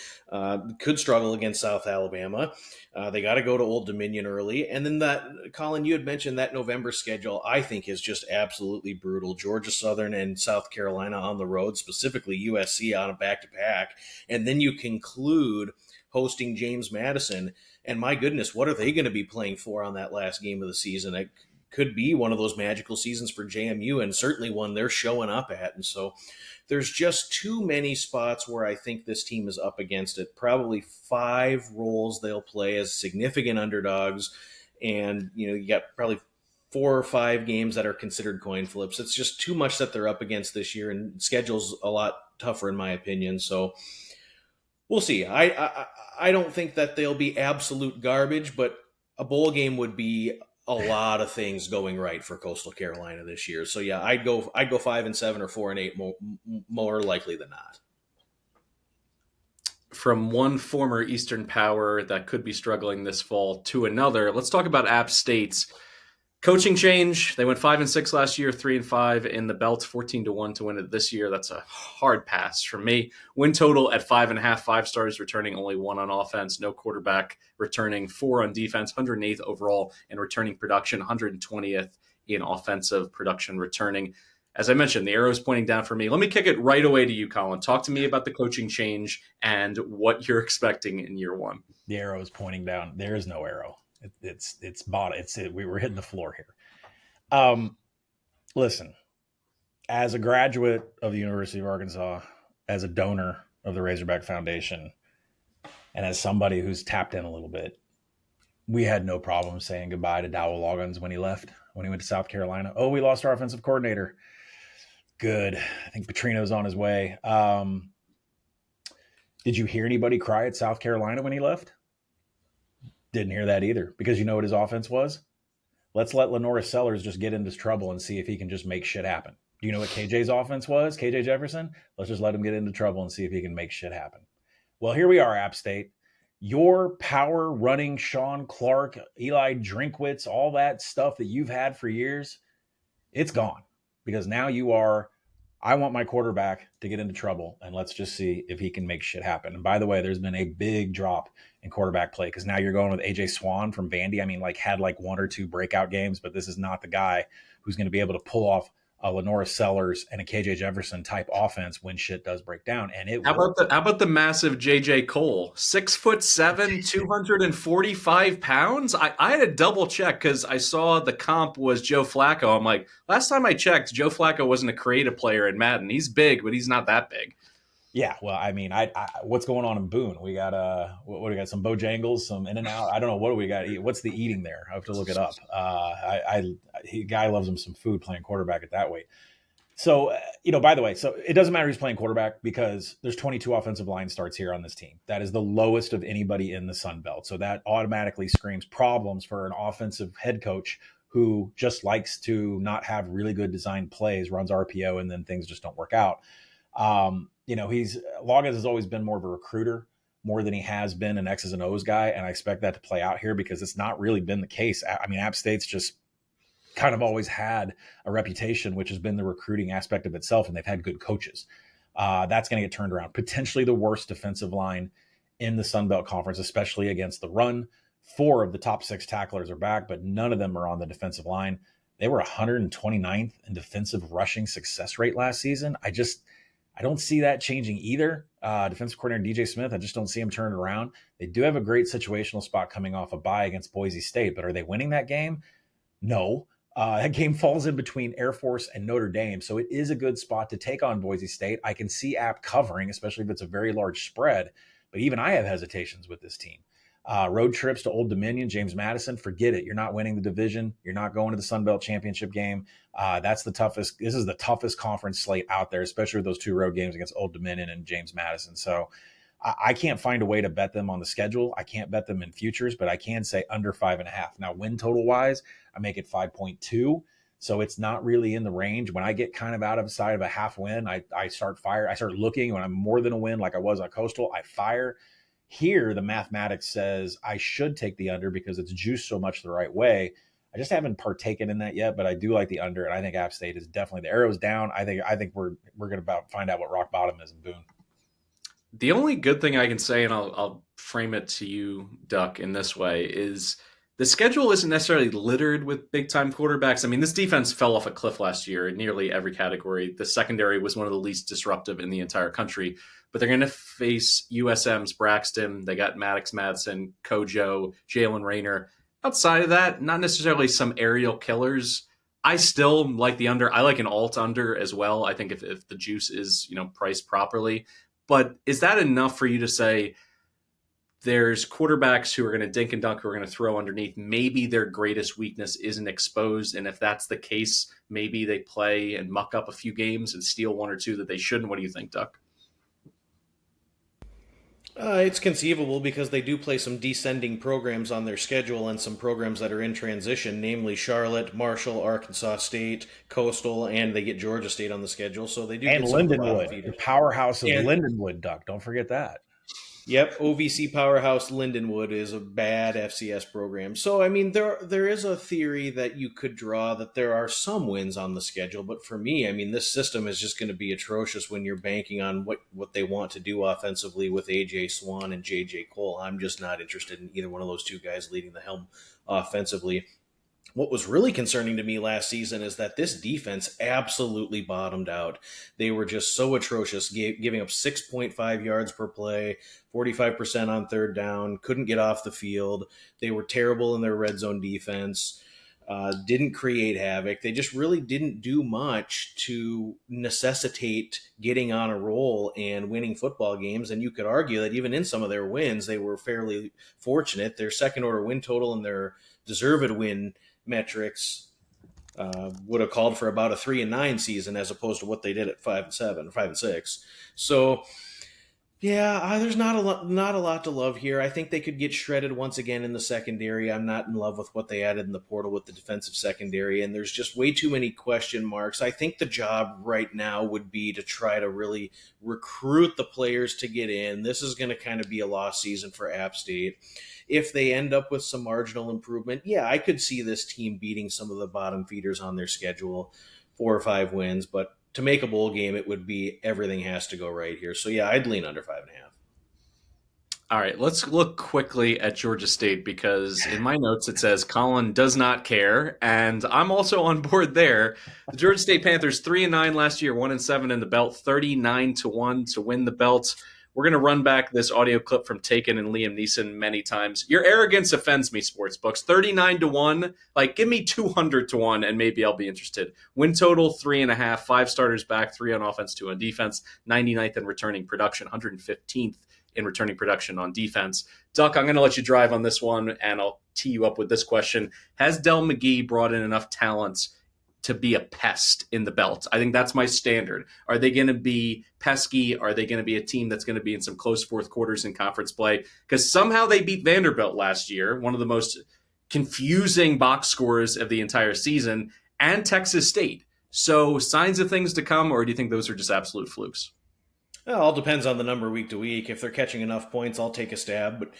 could struggle against South Alabama. They got to go to Old Dominion early. And then that, Collin, you had mentioned that November schedule, I think, is just absolutely brutal. Georgia Southern and South Carolina on the road, specifically USC on a back-to-back. And then you conclude hosting James Madison. And my goodness, what are they going to be playing for on that last game of the season? It could be one of those magical seasons for JMU, and certainly one they're showing up at. And so there's just too many spots where I think this team is up against it. Probably 5 roles they'll play as significant underdogs. And, you got probably 4 or 5 games that are considered coin flips. It's just too much that they're up against this year, and schedule's a lot tougher in my opinion. So we'll see. I don't think that they'll be absolute garbage, but a bowl game would be a lot of things going right for Coastal Carolina this year. So yeah, I'd go 5-7 or 4-8 more likely than not. From one former Eastern power that could be struggling this fall to another, let's talk about App State's Coaching change. They went 5-6 last year, 3-5 in the belt, 14-1 to win it this year. That's a hard pass for me. Win total at 5.5, 5 stars, returning only 1 on offense, no quarterback, returning 4 on defense, 108th overall in returning production, 120th in offensive production returning. As I mentioned, the arrow is pointing down for me. Let me kick it right away to you, Collin. Talk to me about the coaching change and what you're expecting in year one. The arrow is pointing down. There is no arrow. It's bottom. We were hitting the floor here. Listen, as a graduate of the University of Arkansas, as a donor of the Razorback Foundation, and as somebody who's tapped in a little bit, we had no problem saying goodbye to Dowell Loggins when he left, when he went to South Carolina. Oh, we lost our offensive coordinator. Good. I think Petrino's on his way. Did you hear anybody cry at South Carolina when he left? Didn't hear that either, because you know what his offense was? Let's let Lenora Sellers just get into trouble and see if he can just make shit happen. Do you know what KJ's offense was? KJ Jefferson? Let's just let him get into trouble and see if he can make shit happen. Well, here we are, App State. Your power running Sean Clark, Eli Drinkwitz, all that stuff that you've had for years, it's gone. Because now you are, I want my quarterback to get into trouble, and let's just see if he can make shit happen. And by the way, there's been a big drop in quarterback play, because now you're going with AJ Swan from Vandy. I mean, had 1 or 2 breakout games, but this is not the guy who's going to be able to pull off a Lenora Sellers and a KJ Jefferson type offense when shit does break down. And how about the massive JJ Cole, 6'7", 245 pounds? I had to double check because I saw the comp was Joe Flacco. I'm like, last time I checked, Joe Flacco wasn't a creative player in Madden. He's big, but he's not that big. Yeah, well, I mean, I what's going on in Boone? We got what do we got? Some Bojangles, some In-N-Out. I don't know, what do we got? What's the eating there? I have to look it up. Guy loves him some food playing quarterback at that weight. So by the way, so it doesn't matter who's playing quarterback, because there's 22 offensive line starts here on this team. That is the lowest of anybody in the Sun Belt. So that automatically screams problems for an offensive head coach who just likes to not have really good designed plays, runs RPO, and then things just don't work out. Loggins has always been more of a recruiter more than he has been an X's and O's guy. And I expect that to play out here, because it's not really been the case. I mean, App State's just kind of always had a reputation, which has been the recruiting aspect of itself. And they've had good coaches. That's going to get turned around. Potentially the worst defensive line in the Sun Belt Conference, especially against the run. 4 of the top 6 tacklers are back, but none of them are on the defensive line. They were 129th in defensive rushing success rate last season. I don't see that changing either. Defensive coordinator DJ Smith, I just don't see him turning around. They do have a great situational spot coming off a bye against Boise State, but are they winning that game? No. That game falls in between Air Force and Notre Dame, so it is a good spot to take on Boise State. I can see App covering, especially if it's a very large spread, but even I have hesitations with this team. Road trips to Old Dominion, James Madison, forget it. You're not winning the division. You're not going to the Sun Belt Championship game. That's the toughest. This is the toughest conference slate out there, especially with those 2 road games against Old Dominion and James Madison. So I can't find a way to bet them on the schedule. I can't bet them in futures, but I can say under 5.5. Now, win total wise, I make it 5.2. So it's not really in the range. When I get kind of out of side of a half win, I start fire. I start looking. When I'm more than a win, like I was on Coastal, I fire. Here, the mathematics says I should take the under because it's juiced so much the right way. I just haven't partaken in that yet, but I do like the under, and I think App State is definitely, the arrow's down. I think we're going to find out what rock bottom is in Boone. The only good thing I can say, and I'll frame it to you, Duck, in this way, is the schedule isn't necessarily littered with big-time quarterbacks. I mean, this defense fell off a cliff last year in nearly every category. The secondary was one of the least disruptive in the entire country. But they're going to face USM's Braxton. They got Madison, Kojo, Jalen Rayner. Outside of that, not necessarily some aerial killers. I still like the under. I like an alt under as well. I think if the juice is priced properly. But is that enough for you to say there's quarterbacks who are going to dink and dunk, who are going to throw underneath? Maybe their greatest weakness isn't exposed. And if that's the case, maybe they play and muck up a few games and steal 1 or 2 that they shouldn't. What do you think, Duck? It's conceivable, because they do play some descending programs on their schedule and some programs that are in transition, namely Charlotte, Marshall, Arkansas State, Coastal, and they get Georgia State on the schedule. So they do. And Lindenwood, the powerhouse of Lindenwood, Duck. Don't forget that. Yep, OVC powerhouse Lindenwood is a bad FCS program. So, I mean, there is a theory that you could draw that there are some wins on the schedule. But for me, I mean, this system is just going to be atrocious when you're banking on what they want to do offensively with AJ Swan and JJ Cole. I'm just not interested in either one of those two guys leading the helm offensively. What was really concerning to me last season is that this defense absolutely bottomed out. They were just so atrocious, giving up 6.5 yards per play, 45% on third down, couldn't get off the field. They were terrible in their red zone defense, didn't create havoc. They just really didn't do much to necessitate getting on a roll and winning football games. And you could argue that even in some of their wins, they were fairly fortunate. Their second order win total and their deserved win metrics would have called for about a 3-9 season as opposed to what they did at 5-7, 5-6. So yeah, there's not a lot to love here. I think they could get shredded once again in the secondary. I'm not in love with what they added in the portal with the defensive secondary, and there's just way too many question marks. I think the job right now would be to try to really recruit the players to get in. This is going to kind of be a lost season for App State. If they end up with some marginal improvement, yeah, I could see this team beating some of the bottom feeders on their schedule, 4 or 5 wins, but to make a bowl game, it would be everything has to go right here. So, yeah, I'd lean under 5.5. All right, let's look quickly at Georgia State because in my notes it says Collin does not care, and I'm also on board there. The Georgia State Panthers 3-9 last year, 1-7 in the belt, 39-1 to win the belt. We're going to run back this audio clip from Taken and Liam Neeson many times. Your arrogance offends me, sportsbooks. 39-1, like give me 200-1 and maybe I'll be interested. Win total 3.5, 5 starters back, 3 on offense, 2 on defense, 99th in returning production, 115th in returning production on defense. Duck, I'm going to let you drive on this one and I'll tee you up with this question. Has Del McGee brought in enough talent to be a pest in the belt? I think that's my standard. Are they going to be pesky? Are they going to be a team that's going to be in some close fourth quarters in conference play? Because somehow they beat Vanderbilt last year, one of the most confusing box scores of the entire season, and Texas State. So signs of things to come, or do you think those are just absolute flukes? Well, it all depends on the number week to week. If they're catching enough points, I'll take a stab. But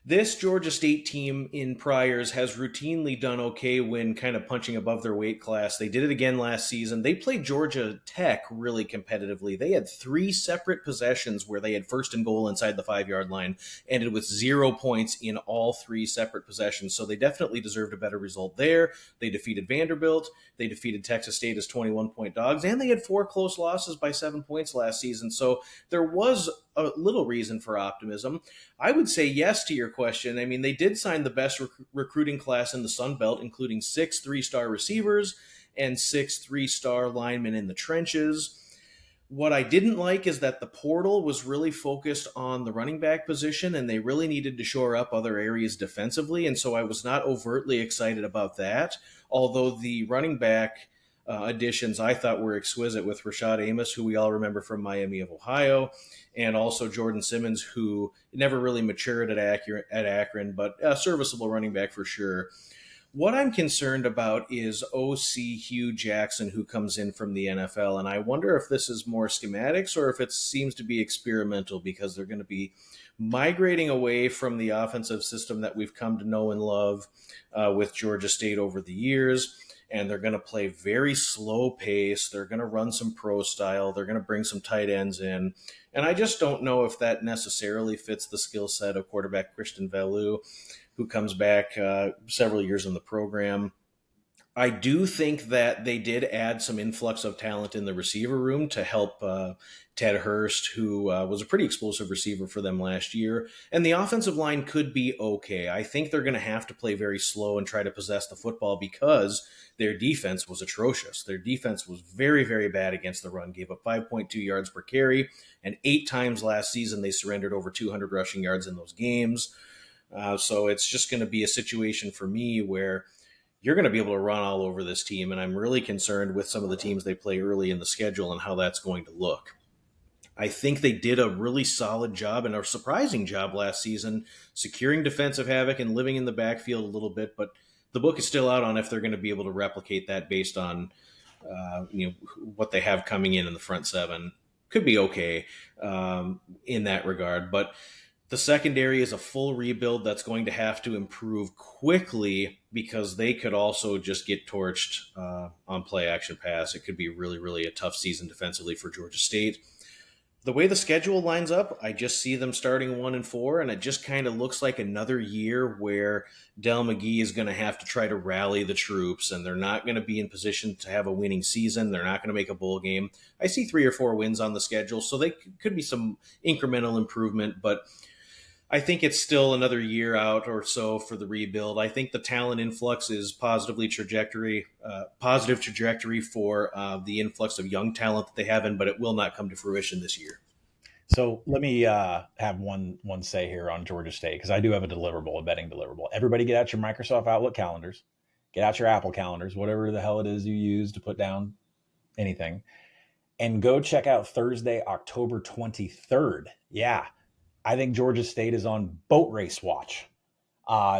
this Georgia State team in priors has routinely done okay when kind of punching above their weight class. They did it again last season. They played Georgia Tech really competitively. They had 3 separate possessions where they had first and goal inside the 5-yard line, ended with 0 points in all 3 separate possessions. So they definitely deserved a better result there. They defeated Vanderbilt. They defeated Texas State as 21-point dogs, and they had 4 close losses by 7 points last season. So there was a little reason for optimism. I would say yes to your question. I mean, they did sign the best recruiting class in the Sun Belt, including 6 3-star receivers and 6 3-star linemen in the trenches. What I didn't like is that the portal was really focused on the running back position, and they really needed to shore up other areas defensively, and so I was not overtly excited about that, although the running back additions I thought were exquisite with Rashad Amos, who we all remember from Miami of Ohio, and also Jordan Simmons, who never really matured at Akron, but a serviceable running back for sure. What I'm concerned about is OC Hugh Jackson, who comes in from the NFL, and I wonder if this is more schematics or if it seems to be experimental because they're going to be migrating away from the offensive system that we've come to know and love with Georgia State over the years. And they're going to play very slow pace. They're going to run some pro style. They're going to bring some tight ends in. And I just don't know if that necessarily fits the skill set of quarterback Christian Velu, who comes back several years in the program. I do think that they did add some influx of talent in the receiver room to help Ted Hurst, who was a pretty explosive receiver for them last year. And the offensive line could be okay. I think they're going to have to play very slow and try to possess the football because their defense was atrocious. Their defense was very, very bad against the run, gave up 5.2 yards per carry, and 8 times last season they surrendered over 200 rushing yards in those games. So it's just going to be a situation for me where you're going to be able to run all over this team, and I'm really concerned with some of the teams they play early in the schedule and how that's going to look. I think they did a really solid job and a surprising job last season securing defensive havoc and living in the backfield a little bit, but the book is still out on if they're going to be able to replicate that based on what they have coming in the front seven. Could be okay in that regard, but The secondary is a full rebuild that's going to have to improve quickly because they could also just get torched on play action pass. It could be really, really a tough season defensively for Georgia State. The way the schedule lines up, I just see them starting 1-4, and it just kind of looks like another year where Del McGee is going to have to try to rally the troops, and they're not going to be in position to have a winning season. They're not going to make a bowl game. I see 3 or 4 wins on the schedule, so they could be some incremental improvement, but I think it's still another year out or so for the rebuild. I think the talent influx is positive trajectory for the influx of young talent that they have in, but it will not come to fruition this year. So let me have one say here on Georgia State, because I do have a betting deliverable. Everybody get out your Microsoft Outlook calendars, get out your Apple calendars, whatever the hell it is you use to put down anything, and go check out Thursday, October 23rd. Yeah. I think Georgia State is on boat race watch.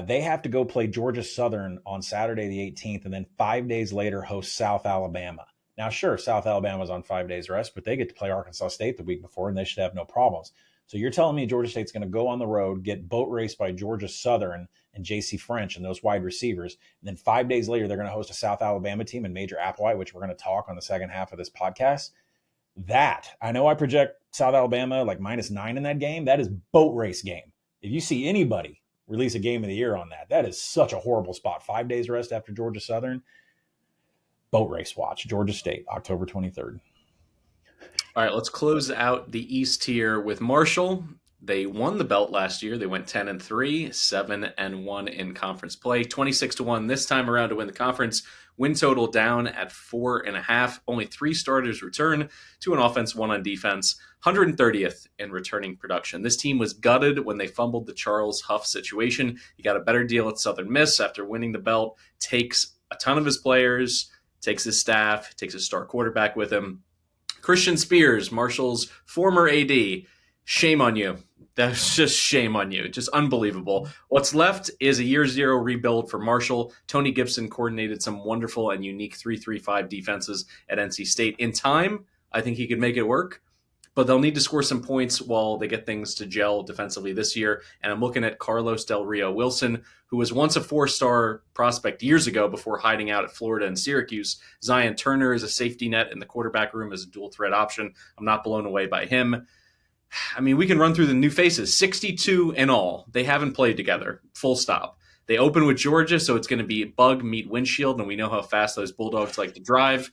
They have to go play Georgia Southern on Saturday the 18th, and then 5 days later host South Alabama. Now, sure, South Alabama's on 5 days rest, but they get to play Arkansas State the week before, and they should have no problems. So you're telling me Georgia State's going to go on the road, get boat raced by Georgia Southern and J.C. French and those wide receivers, and then 5 days later they're going to host a South Alabama team in Major Applewhite, which we're going to talk on the second half of this podcast. That, I know I project South Alabama like -9 in that game. That is boat race game. If you see anybody release a game of the year on that, that is such a horrible spot. 5 days rest after Georgia Southern. Boat race watch. Georgia State, October 23rd. All right, let's close out the East here with Marshall. They won the belt last year. They went 10-3, 7-1 in conference play, 26-1 this time around to win the conference. Win total down at 4.5. Only 3 starters return, 2 on offense, 1 on defense. 130th in returning production. This team was gutted when they fumbled the Charles Huff situation. He got a better deal at Southern Miss after winning the belt. Takes a ton of his players, takes his staff, takes his star quarterback with him. Christian Spears, Marshall's former AD. Shame on you. That's just shame on you. Just unbelievable. What's left is a year 0 rebuild for Marshall. Tony Gibson coordinated some wonderful and unique 3-3-5 defenses at NC State. In time, I think he could make it work, but they'll need to score some points while they get things to gel defensively this year. And I'm looking at Carlos Del Rio Wilson, who was once a 4-star prospect years ago before hiding out at Florida and Syracuse. Zion Turner is a safety net in the quarterback room as a dual threat option. I'm not blown away by him. I mean, we can run through the new faces, 62 in all. They haven't played together, full stop. They open with Georgia, so it's going to be bug meet windshield, and we know how fast those Bulldogs like to drive.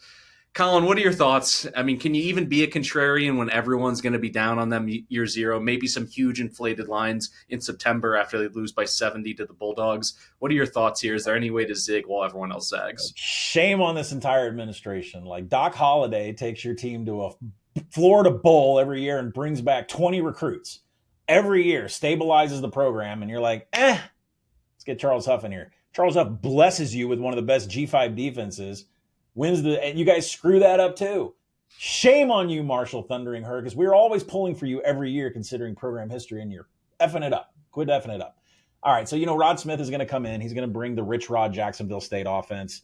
Colin, what are your thoughts? I mean, can you even be a contrarian when everyone's going to be down on them year 0? Maybe some huge inflated lines in September after they lose by 70 to the Bulldogs. What are your thoughts here? Is there any way to zig while everyone else zags? Shame on this entire administration. Like, Doc Holliday takes your team to a Florida Bowl every year and brings back 20 recruits every year, stabilizes the program, and you're like, let's get Charles Huff in here. Charles Huff blesses you with one of the best G5 defenses, and you guys screw that up too. Shame on you, Marshall Thundering Herd, because we're always pulling for you every year considering program history, and you're effing it up. Quit effing it up. All right, so Rod Smith is going to come in. He's going to bring the Rich Rod Jacksonville State offense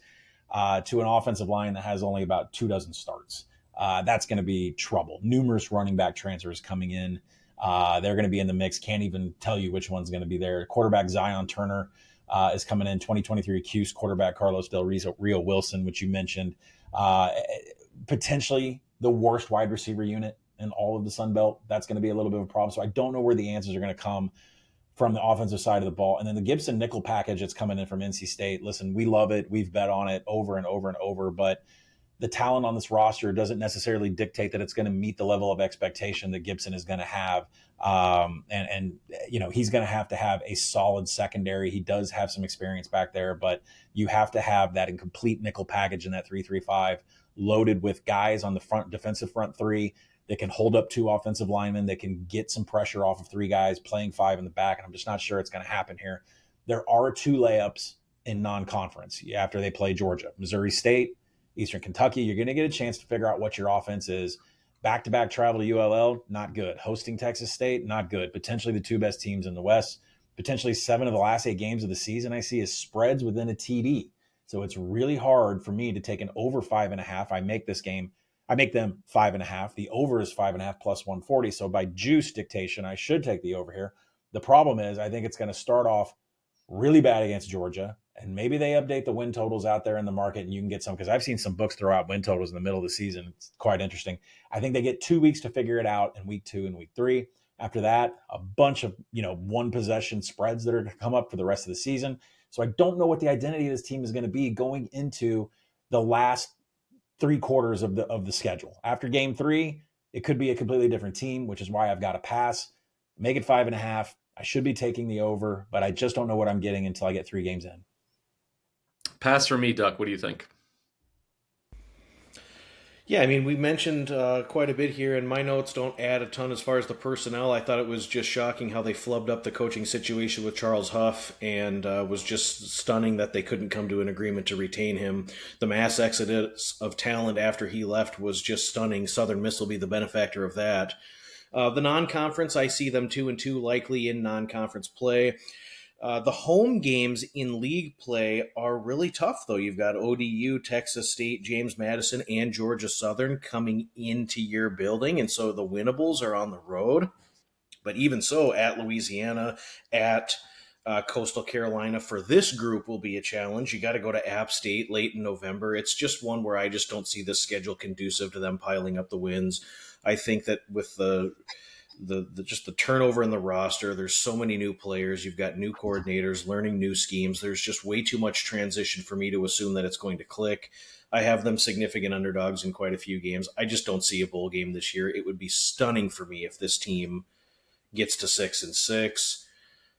to an offensive line that has only about 24 starts. That's going to be trouble. Numerous running back transfers coming in. They're going to be in the mix. Can't even tell you which one's going to be there. Quarterback Zion Turner is coming in. 2023 Cuse quarterback Carlos Del Rio Wilson, which you mentioned. Potentially the worst wide receiver unit in all of the Sun Belt. That's going to be a little bit of a problem. So I don't know where the answers are going to come from the offensive side of the ball. And then the Gibson nickel package that's coming in from NC State. Listen, we love it. We've bet on it over and over and over, but the talent on this roster doesn't necessarily dictate that it's going to meet the level of expectation that Gibson is going to have. He's going to have a solid secondary. He does have some experience back there, but you have to have that incomplete nickel package in that 3-3-5 loaded with guys on the front, defensive front 3 that can hold up 2 offensive linemen, that can get some pressure off of 3 guys playing 5 in the back. And I'm just not sure it's going to happen here. There are 2 layups in non-conference after they play Georgia, Missouri State, Eastern Kentucky. You're going to get a chance to figure out what your offense is. Back-to-back travel to ULL, not good. Hosting Texas State, not good. Potentially the 2 best teams in the West. Potentially 7 of the last 8 games of the season I see as spreads within a TD. So it's really hard for me to take an over 5.5. I make them 5.5. The over is 5.5 plus 140. So by juice dictation, I should take the over here. The problem is I think it's going to start off really bad against Georgia, and maybe they update the win totals out there in the market and you can get some, because I've seen some books throw out win totals in the middle of the season. It's quite interesting. I think they get 2 weeks to figure it out in week 2 and week 3. After that, a bunch of, one possession spreads that are going to come up for the rest of the season. So I don't know what the identity of this team is going to be going into the last 3 quarters of the schedule. After game 3, it could be a completely different team, which is why I've got to pass. Make it 5.5. I should be taking the over, but I just don't know what I'm getting until I get 3 games in. Pass for me, Duck. What do you think? Yeah, I mean, we mentioned quite a bit here, and my notes don't add a ton as far as the personnel. I thought it was just shocking how they flubbed up the coaching situation with Charles Huff, and was just stunning that they couldn't come to an agreement to retain him. The mass exodus of talent after he left was just stunning. Southern Miss will be the benefactor of that. The non-conference, I see them 2-2 likely in non-conference play. The home games in league play are really tough, though. You've got ODU, Texas State, James Madison, and Georgia Southern coming into your building, and so the winnables are on the road. But even so, at Louisiana, at Coastal Carolina for this group will be a challenge. You got to go to App State late in November. It's just one where I just don't see this schedule conducive to them piling up the wins. I think that with the turnover in the roster, there's so many new players, you've got new coordinators learning new schemes, there's just way too much transition for me to assume that it's going to click. I have them significant underdogs in quite a few games. I just don't see a bowl game this year. It would be stunning for me if this team gets to 6-6.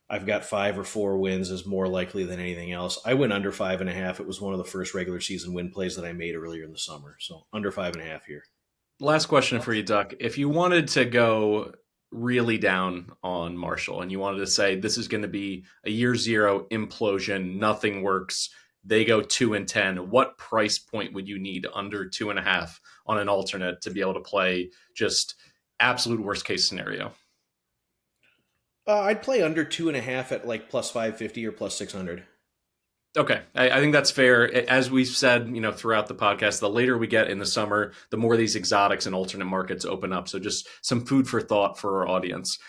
I've got 5 or 4 wins as more likely than anything else. I went under 5.5. It was one of the first regular season win plays that I made earlier in the summer, so under 5.5 here. Last question for you, Duck. If you wanted to go really down on Marshall and you wanted to say this is going to be a year 0 implosion, nothing works, they go 2-10, what price point would you need under 2.5 on an alternate to be able to play just absolute worst case scenario? I'd play under 2.5 at like plus 550 or plus 600. Okay, I think that's fair. As we've said, throughout the podcast, the later we get in the summer, the more these exotics and alternate markets open up. So just some food for thought for our audience.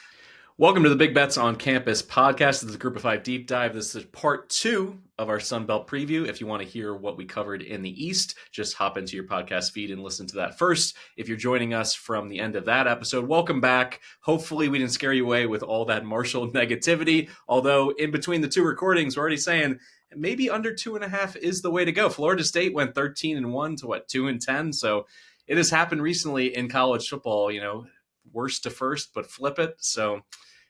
Welcome to the Big Bets on Campus podcast. This is the Group of 5 Deep Dive. This is part 2 of our Sun Belt preview. If you want to hear what we covered in the East, just hop into your podcast feed and listen to that first. If you're joining us from the end of that episode, welcome back. Hopefully we didn't scare you away with all that Marshall negativity. Although in between the 2 recordings, we're already saying maybe under 2.5 is the way to go. Florida State went 13-1 to 2-10. So it has happened recently in college football, worst to first, but flip it. So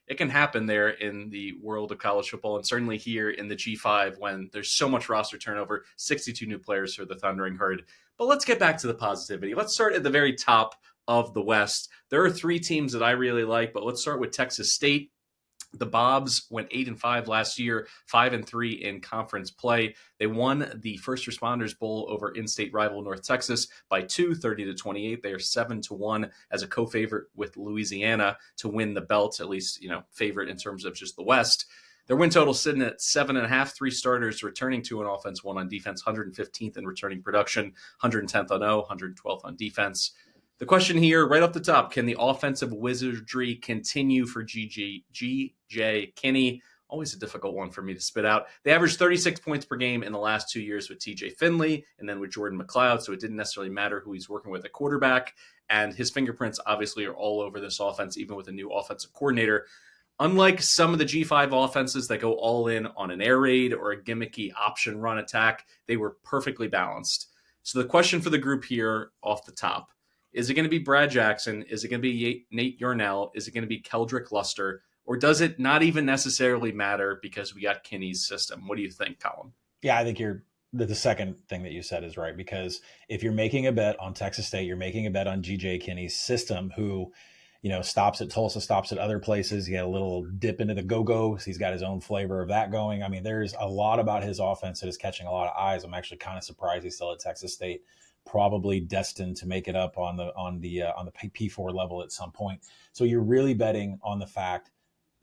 it can happen there in the world of college football, and certainly here in the G5 when there's so much roster turnover, 62 new players for the Thundering Herd. But let's get back to the positivity. Let's start at the very top of the West. There are 3 teams that I really like, but let's start with Texas State. The Bobs went 8-5 last year, 5-3 in conference play. They won the First Responders Bowl over in-state rival North Texas by 2, 30-28. They are 7-1 as a co-favorite with Louisiana to win the belt, at least, favorite in terms of just the West. Their win total sitting at 7.5, 3 starters returning 2 on offense, 1 on defense, 115th in returning production, 110th on 112th on defense. The question here, right off the top, can the offensive wizardry continue for G.J. Kinney? Always a difficult one for me to spit out. They averaged 36 points per game in the last 2 years with T.J. Finley and then with Jordan McLeod, so it didn't necessarily matter who he's working with at quarterback. And his fingerprints obviously are all over this offense, even with a new offensive coordinator. Unlike some of the G5 offenses that go all in on an air raid or a gimmicky option run attack, they were perfectly balanced. So the question for the group here off the top, is it going to be Brad Jackson? Is it going to be Nate Yarnell? Is it going to be Keldrick Luster? Or does it not even necessarily matter because we got Kinney's system? What do you think, Collin? Yeah, I think the second thing that you said is right, because if you're making a bet on Texas State, you're making a bet on G.J. Kinney's system, who, stops at Tulsa, stops at other places. He had a little dip into the go-go. He's got his own flavor of that going. I mean, there's a lot about his offense that is catching a lot of eyes. I'm actually kind of surprised he's still at Texas State. Probably destined to make it up on the P4 level at some point. So you're really betting on the fact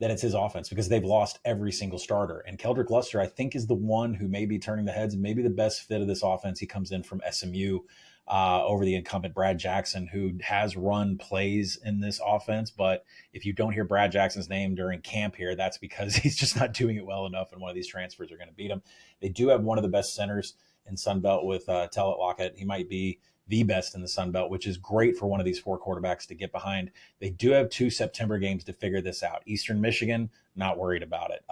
that it's his offense, because they've lost every single starter. And Keldrick Luster, I think, is the one who may be turning the heads and maybe the best fit of this offense. He comes in from SMU. over the incumbent Brad Jackson, who has run plays in this offense. But if you don't hear Brad Jackson's name during camp here, that's because he's just not doing it well enough, and one of these transfers are going to beat him. They do have one of the best centers in Sunbelt with Tellett Lockett. He might be the best in the Sunbelt, which is great for one of these 4 quarterbacks to get behind. They do have 2 September games to figure this out. Eastern Michigan, not worried about it.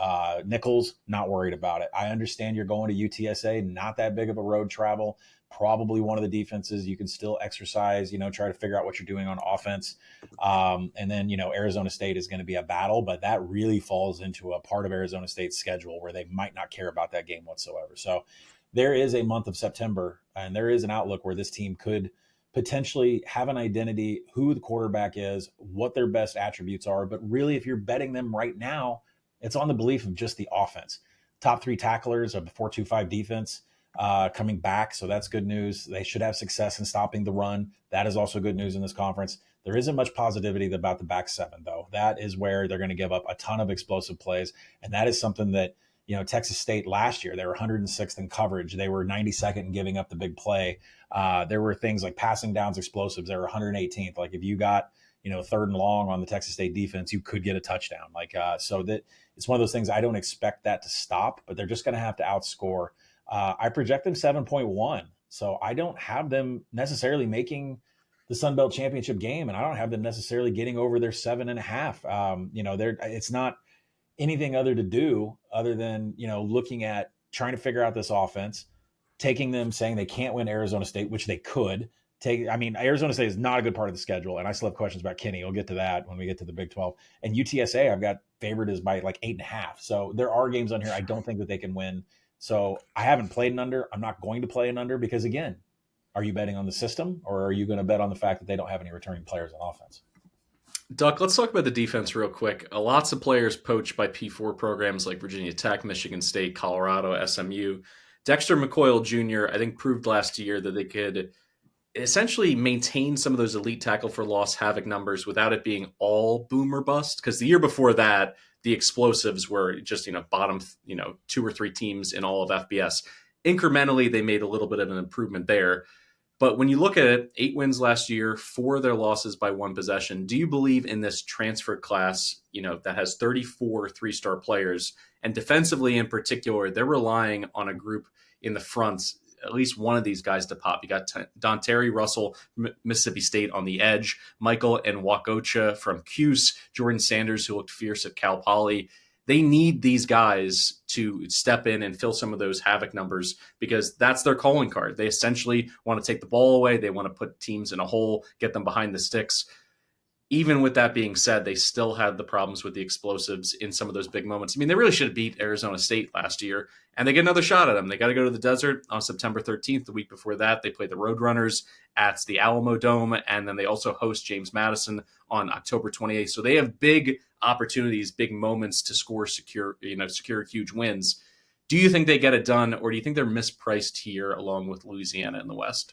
Nichols, not worried about it. I understand you're going to UTSA, not that big of a road travel. Probably one of the defenses you can still exercise, try to figure out what you're doing on offense. And then, Arizona State is going to be a battle, but that really falls into a part of Arizona State's schedule where they might not care about that game whatsoever. So there is a month of September, and there is an outlook where this team could potentially have an identity, who the quarterback is, what their best attributes are. But really, if you're betting them right now, it's on the belief of just the offense. Top 3 tacklers of the 4-2-5 defense coming back, so that's good news. They should have success in stopping the run. That is also good news in this conference. There isn't much positivity about the back 7, though. That is where they're going to give up a ton of explosive plays, and that is something that Texas State last year, they were 106th in coverage. They were 92nd in giving up the big play. There were things like passing downs explosives. They were 118th. Like if you got, 3rd and long on the Texas State defense, you could get a touchdown. So that it's one of those things. I don't expect that to stop, but they're just going to have to outscore. I project them 7.1. So I don't have them necessarily making the Sun Belt championship game, and I don't have them necessarily getting over their 7.5. It's not anything other than looking at trying to figure out this offense, taking them saying they can't win Arizona State, which they could take. I mean, Arizona State is not a good part of the schedule, and I still have questions about Kenny. We'll get to that when we get to the Big 12. And UTSA, I've got favored as by like 8.5. So there are games on here I don't think that they can win. So I haven't played an under. I'm not going to play an under because, again, are you betting on the system, or are you going to bet on the fact that they don't have any returning players on offense? Duck, let's talk about the defense real quick. Lots of players poached by P4 programs like Virginia Tech, Michigan State, Colorado, SMU. Dexter McCoyle Jr., I think, proved last year that they could essentially maintain some of those elite tackle for loss havoc numbers without it being all boom or bust. Because the year before that, the explosives were just, bottom, 2 or 3 teams in all of FBS. Incrementally, they made a little bit of an improvement there. But when you look at it, 8 wins last year, 4 of their losses by 1 possession. Do you believe in this transfer class, that has 34 3-star players? And defensively in particular, they're relying on a group in the front, at least one of these guys to pop. You got Don Terry Russell, Mississippi State on the edge, Michael and Wakocha from Cuse, Jordan Sanders, who looked fierce at Cal Poly. They need these guys to step in and fill some of those havoc numbers because that's their calling card. They essentially want to take the ball away. They want to put teams in a hole, get them behind the sticks. Even with that being said, they still had the problems with the explosives in some of those big moments. I mean, they really should have beat Arizona State last year, and they get another shot at them. They got to go to the desert on September 13th. The week before that, they play the Roadrunners at the Alamo Dome, and then they also host James Madison on October 28th. So they have big opportunities, big moments to secure huge wins. Do you think they get it done, or do you think they're mispriced here along with Louisiana in the West?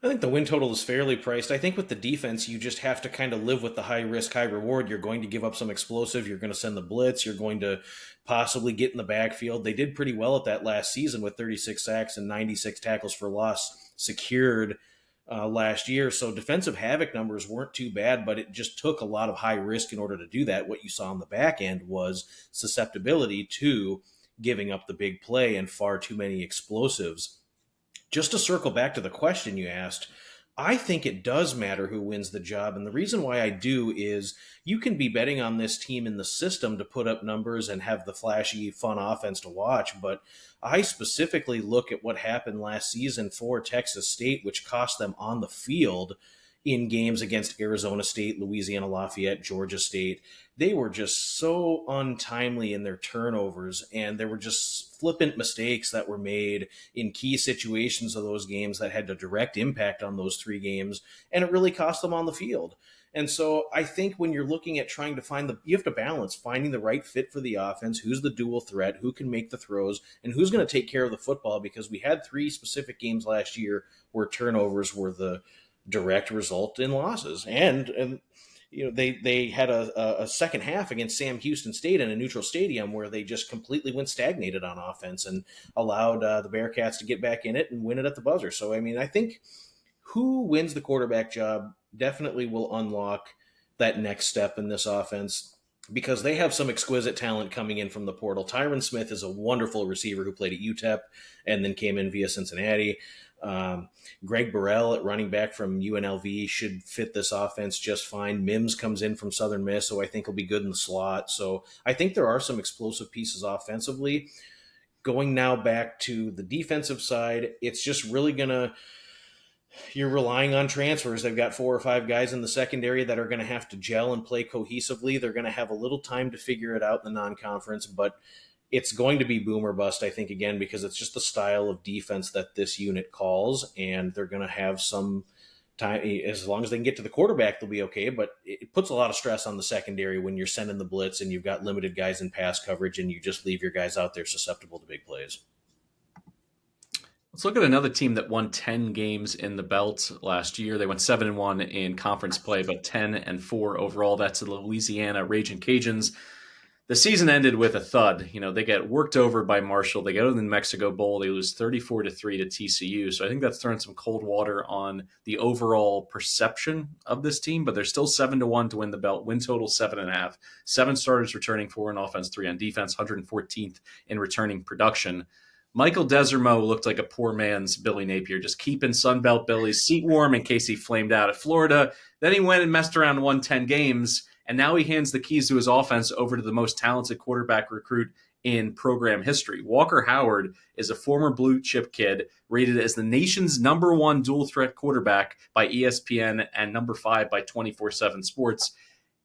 I think the win total is fairly priced. I think with the defense, you just have to kind of live with the high risk, high reward. You're going to give up some explosive. You're going to send the blitz. You're going to possibly get in the backfield. They did pretty well at that last season with 36 sacks and 96 tackles for loss secured last year. So defensive havoc numbers weren't too bad, but it just took a lot of high risk in order to do that. What you saw on the back end was susceptibility to giving up the big play and far too many explosives. Just to circle back to the question you asked, I think it does matter who wins the job. And the reason why I do is you can be betting on this team in the system to put up numbers and have the flashy, fun offense to watch. But I specifically look at what happened last season for Texas State, which cost them on the field in games against Arizona State, Louisiana Lafayette, Georgia State. They were just so untimely in their turnovers, and there were just flippant mistakes that were made in key situations of those games that had a direct impact on those 3 games, and it really cost them on the field. And so I think when you're looking at trying to you have to balance finding the right fit for the offense, who's the dual threat, who can make the throws, and who's going to take care of the football, because we had 3 specific games last year where turnovers were the direct result in losses. And they had a second half against Sam Houston State in a neutral stadium where they just completely went stagnated on offense and allowed the Bearcats to get back in it and win it at the buzzer. So, I mean, I think who wins the quarterback job definitely will unlock that next step in this offense because they have some exquisite talent coming in from the portal. Tyron Smith is a wonderful receiver who played at UTEP and then came in via Cincinnati. Greg Burrell at running back from UNLV should fit this offense just fine. Mims comes in from Southern Miss, so I think he'll be good in the slot. So I think there are some explosive pieces offensively. Going now back to the defensive side, it's just really you're relying on transfers. They've got 4 or 5 guys in the secondary that are going to have to gel and play cohesively. They're going to have a little time to figure it out in the non-conference, but it's going to be boom or bust, I think, again, because it's just the style of defense that this unit calls, and they're going to have some time. As long as they can get to the quarterback, they'll be okay, but it puts a lot of stress on the secondary when you're sending the blitz and you've got limited guys in pass coverage and you just leave your guys out there susceptible to big plays. Let's look at another team that won 10 games in the belt last year. They went 7-1 in conference play, but 10-4 overall. That's the Louisiana Ragin' Cajuns. The season ended with a thud. They get worked over by Marshall. They go to the New Mexico Bowl. They lose 34-3 to TCU. So I think that's thrown some cold water on the overall perception of this team, but they're still 7-1 to win the belt. Win total 7.5. 7 starters returning, 4 on offense, 3 on defense, 114th in returning production. Michael Desormeaux looked like a poor man's Billy Napier, just keeping Sunbelt Billy's seat warm in case he flamed out at Florida. Then he went and messed around and won 10 games, and now he hands the keys to his offense over to the most talented quarterback recruit in program history. Walker Howard is a former blue chip kid, rated as the nation's #1 dual threat quarterback by ESPN and number 5 by 24/7 Sports.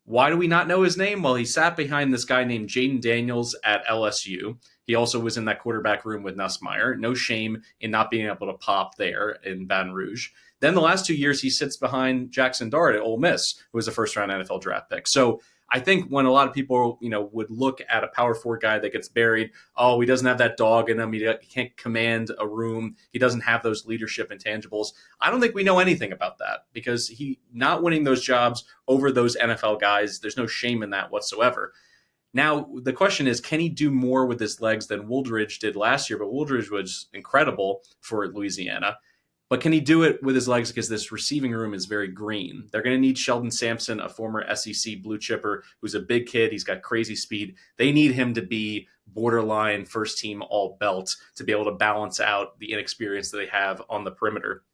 Why do we not know his name? Well, he sat behind this guy named Jaden Daniels at LSU. He also was in that quarterback room with Nussmeier. No shame in not being able to pop there in Baton Rouge. Then the last 2 years, he sits behind Jackson Dart at Ole Miss, who was a first-round NFL draft pick. So I think when a lot of people, would look at a power 4 guy that gets buried, he doesn't have that dog in him. He can't command a room. He doesn't have those leadership intangibles. I don't think we know anything about that because he not winning those jobs over those NFL guys, there's no shame in that whatsoever. Now, the question is, can he do more with his legs than Wooldridge did last year? But Wooldridge was incredible for Louisiana. But can he do it with his legs because this receiving room is very green? They're going to need Sheldon Sampson, a former SEC blue chipper who's a big kid. He's got crazy speed. They need him to be borderline first team all belt to be able to balance out the inexperience that they have on the perimeter.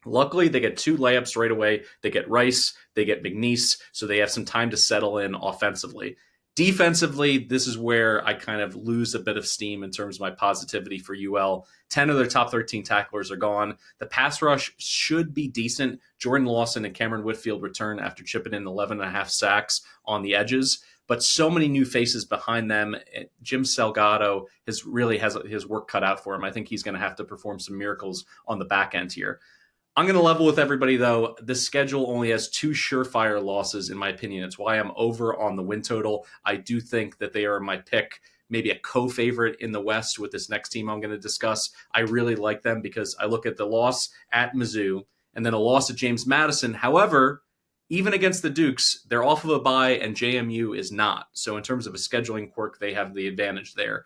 Luckily, they get 2 layups right away. They get Rice, they get McNeese, so they have some time to settle in offensively. Defensively, this is where I kind of lose a bit of steam in terms of my positivity for UL. 10 of their top 13 tacklers are gone. The pass rush should be decent. Jordan Lawson and Cameron Whitfield return after chipping in 11.5 sacks on the edges. But so many new faces behind them. Jim Salgado has his work cut out for him. I think he's going to have to perform some miracles on the back end here. I'm going to level with everybody, though. The schedule only has 2 surefire losses, in my opinion. It's why I'm over on the win total. I do think that they are my pick, maybe a co-favorite in the West with this next team I'm going to discuss. I really like them because I look at the loss at Mizzou and then a loss at James Madison. However, even against the Dukes, they're off of a bye and JMU is not. So in terms of a scheduling quirk, they have the advantage there.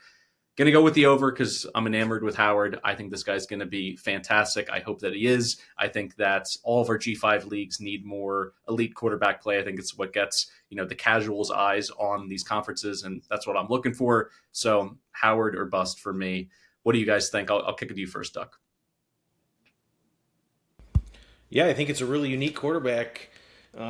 Going to go with the over because I'm enamored with Howard. I think this guy's going to be fantastic. I hope that he is. I think that all of our G5 leagues need more elite quarterback play. I think it's what gets, the casuals' eyes on these conferences, and that's what I'm looking for. So Howard or bust for me. What do you guys think? I'll kick it to you first, Duck. Yeah, I think it's a really unique quarterback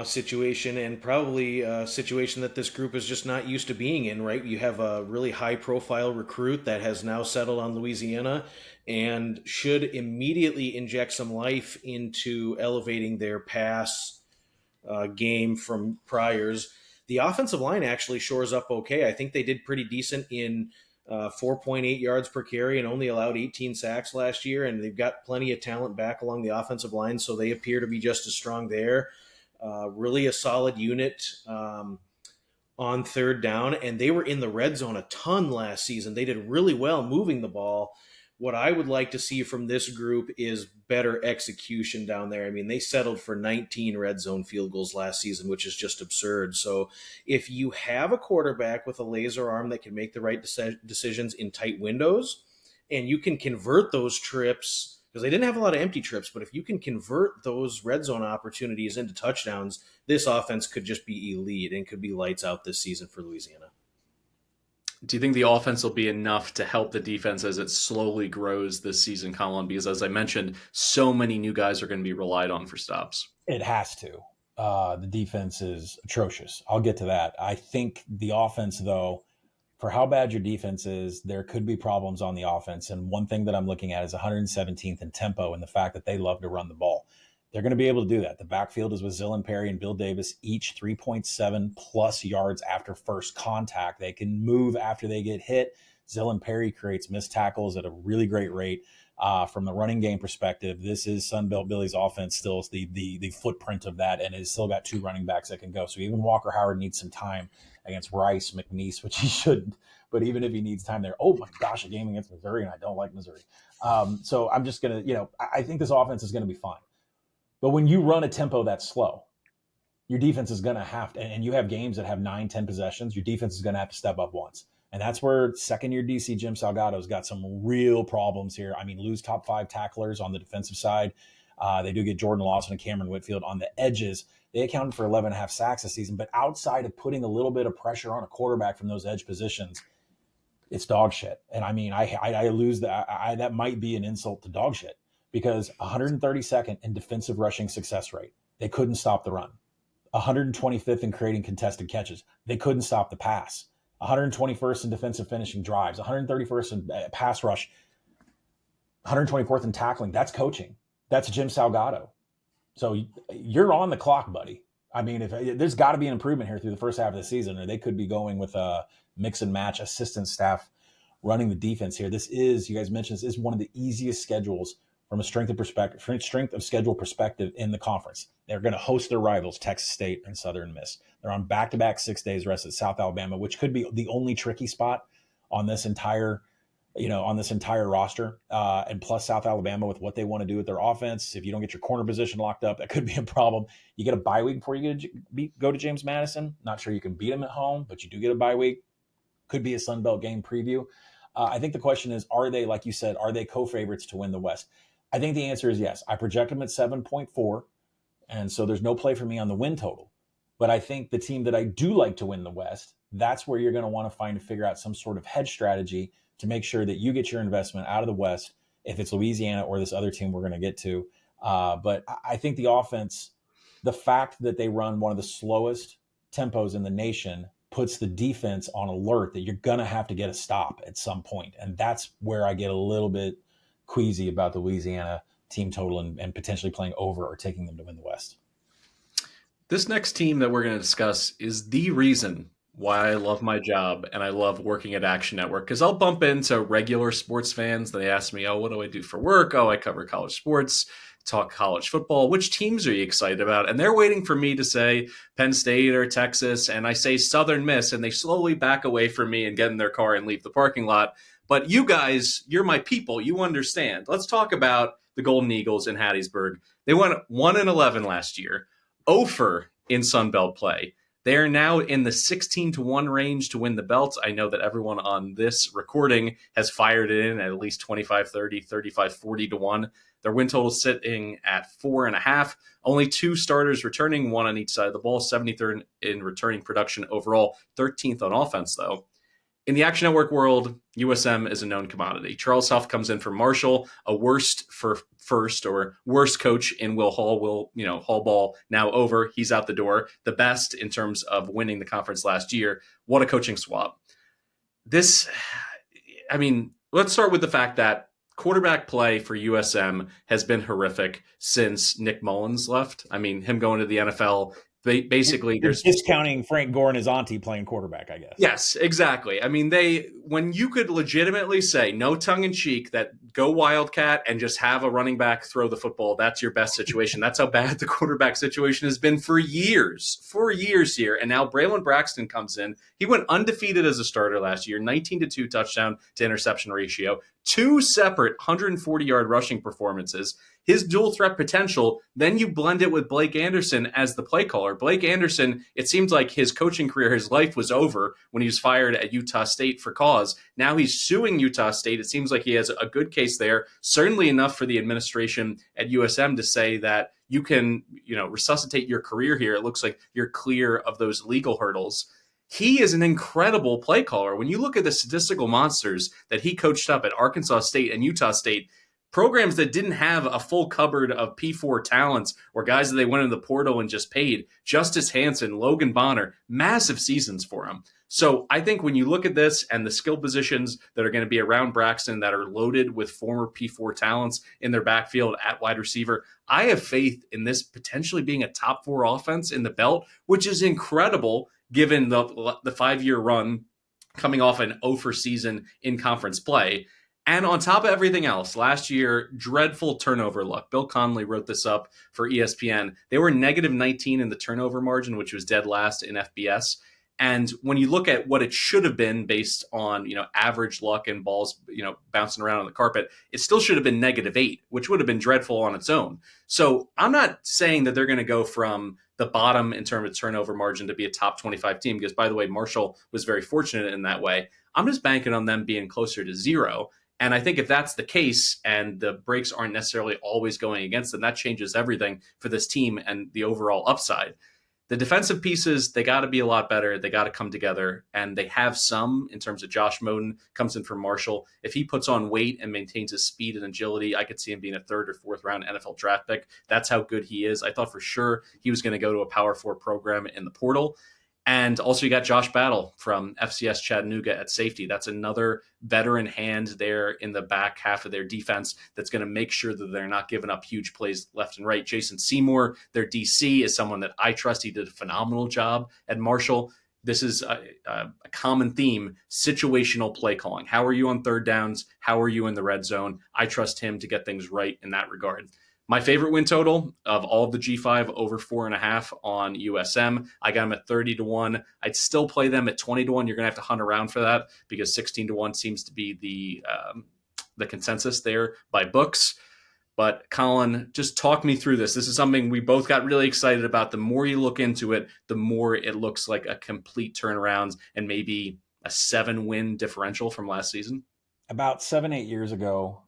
situation and probably a situation that this group is just not used to being in, right? You have a really high-profile recruit that has now settled on Louisiana and should immediately inject some life into elevating their pass game from priors. The offensive line actually shores up okay. I think they did pretty decent in 4.8 yards per carry and only allowed 18 sacks last year, and they've got plenty of talent back along the offensive line, so they appear to be just as strong there. Really a solid unit on third down, and they were in the red zone a ton last season. They did really well moving the ball, What I would like to see from this group is better execution down there. I mean, they settled for 19 red zone field goals last season, which is just absurd. So if you have a quarterback with a laser arm that can make the right decisions in tight windows, and you can convert those trips, because they didn't have a lot of empty trips, but if you can convert those red zone opportunities into touchdowns, this offense could just be elite and could be lights out this season for Louisiana. Do you think the offense will be enough to help the defense as it slowly grows this season, Collin? Because as I mentioned, so many new guys are going to be relied on for stops. It has to. The defense is atrocious. I'll get to that. I think the offense, though, for how bad your defense is, there could be problems on the offense. And one thing that I'm looking at is 117th in tempo and the fact that they love to run the ball. They're going to be able to do that. The backfield is with Zillan Perry and Bill Davis, each 3.7 plus yards after first contact. They can move after they get hit. Zillan Perry creates missed tackles at a really great rate. From the running game perspective, this is Sunbelt Billy's offense still is the footprint of that, and it's still got two running backs that can go. So even Walker Howard needs some time against Rice, McNeese, which he shouldn't. But even if he needs time there, oh my gosh, a game against Missouri, and I don't like Missouri. So I'm just going to, I think this offense is going to be fine. But when you run a tempo that's slow, your defense is going to have to, and you have games that have 9-10 possessions, your defense is going to have to step up once. And that's where second-year DC Jim Salgado's got some real problems here. I mean, lose top 5 tacklers on the defensive side. They do get Jordan Lawson and Cameron Whitfield on the edges. They accounted for 11.5 sacks this season. But outside of putting a little bit of pressure on a quarterback from those edge positions, it's dog shit. And I mean, I lose that. That might be an insult to dog shit. Because 132nd in defensive rushing success rate. They couldn't stop the run. 125th in creating contested catches. They couldn't stop the pass. 121st in defensive finishing drives. 131st in pass rush. 124th in tackling. That's coaching. That's Jim Salgado. So you're on the clock, buddy. I mean, there's got to be an improvement here through the first half of the season, or they could be going with a mix and match assistant staff running the defense here. This is, you guys mentioned, this is one of the easiest schedules from a strength of schedule perspective in the conference. They're going to host their rivals, Texas State and Southern Miss. They're on back-to-back 6 days rest at South Alabama, which could be the only tricky spot on this entire roster. And plus South Alabama with what they want to do with their offense. If you don't get your corner position locked up, that could be a problem. You get a bye week before you go to James Madison. Not sure you can beat them at home, but you do get a bye week. Could be a Sun Belt game preview. I think the question is, are they, like you said, are they co-favorites to win the West? I think the answer is yes. I project them at 7.4, and so there's no play for me on the win total. But I think the team that I do like to win the West, that's where you're going to want to figure out some sort of hedge strategy to make sure that you get your investment out of the West, if it's Louisiana or this other team we're going to get to. But I think the offense, the fact that they run one of the slowest tempos in the nation puts the defense on alert that you're going to have to get a stop at some point. And that's where I get a little bit queasy about the Louisiana team total and potentially playing over or taking them to win the West. This next team that we're going to discuss is the reason why I love my job and I love working at Action Network, because I'll bump into regular sports fans. They ask me, oh, what do I do for work? Oh, I cover college sports, talk college football. Which teams are you excited about? And they're waiting for me to say Penn State or Texas, and I say Southern Miss, and they slowly back away from me and get in their car and leave the parking lot. But you guys, you're my people. You understand. Let's talk about the Golden Eagles in Hattiesburg. They went 1-11 last year, 0 in Sun Belt play. They are now in the 16-1 range to win the belt. I know that everyone on this recording has fired it in at least 25-30, 35-40 to 1. Their win total sitting at 4.5. Only 2 starters returning, 1 on each side of the ball. 73rd in returning production overall, 13th on offense, though. In the Action Network world, USM is a known commodity. Charles Huff comes in from Marshall, a worst coach in Will Hall. Hall ball now over. He's out the door. The best in terms of winning the conference last year. What a coaching swap. Let's start with the fact that quarterback play for USM has been horrific since Nick Mullins left. I mean, him going to the NFL basically You're there's discounting Frank Gore and his auntie playing quarterback, I guess. Yes, exactly. I mean, when you could legitimately say, no tongue in cheek, that go Wildcat and just have a running back throw the football, that's your best situation. That's how bad the quarterback situation has been for years here. And now Braylon Braxton comes in. He went undefeated as a starter last year, 19-2 touchdown to interception ratio, 2 separate 140-yard rushing performances. His dual threat potential, then you blend it with Blake Anderson as the play caller. Blake Anderson, it seems like his coaching career, his life was over when he was fired at Utah State for cause. Now he's suing Utah State. It seems like he has a good case there, certainly enough for the administration at USM to say that you can, resuscitate your career here. It looks like you're clear of those legal hurdles. He is an incredible play caller. When you look at the statistical monsters that he coached up at Arkansas State and Utah State, programs that didn't have a full cupboard of P4 talents or guys that they went in the portal and just paid, Justice Hansen, Logan Bonner, massive seasons for him. So I think when you look at this and the skill positions that are going to be around Braxton that are loaded with former P4 talents in their backfield at wide receiver, I have faith in this potentially being a top 4 offense in the belt, which is incredible given the 5-year run coming off an 0 season in conference play. And on top of everything else, last year, dreadful turnover luck. Bill Connolly wrote this up for ESPN. They were negative 19 in the turnover margin, which was dead last in FBS. And when you look at what it should have been based on, average luck and balls, bouncing around on the carpet, it still should have been -8, which would have been dreadful on its own. So I'm not saying that they're going to go from the bottom in terms of turnover margin to be a top 25 team, because, by the way, Marshall was very fortunate in that way. I'm just banking on them being closer to 0. And I think if that's the case and the breaks aren't necessarily always going against them, that changes everything for this team and the overall upside. The defensive pieces, they got to be a lot better. They got to come together, and they have some in terms of Josh Moden comes in from Marshall. If he puts on weight and maintains his speed and agility, I could see him being a 3rd or 4th round NFL draft pick. That's how good he is. I thought for sure he was going to go to a Power 4 program in the portal. And also you got Josh Battle from FCS Chattanooga at safety. That's another veteran hand there in the back half of their defense that's going to make sure that they're not giving up huge plays left and right. Jason Seymour, their DC, is someone that I trust. He did a phenomenal job at Marshall. This is a common theme, situational play calling. How are you on 3rd downs? How are you in the red zone? I trust him to get things right in that regard. My favorite win total of all of the G5 over 4.5 on USM. I got them at 30-1. I'd still play them at 20-1. You're going to have to hunt around for that because 16-1 seems to be the consensus there by books. But Collin, just talk me through this. This is something we both got really excited about. The more you look into it, the more it looks like a complete turnaround and maybe a 7-win differential from last season. About 7-8 years ago,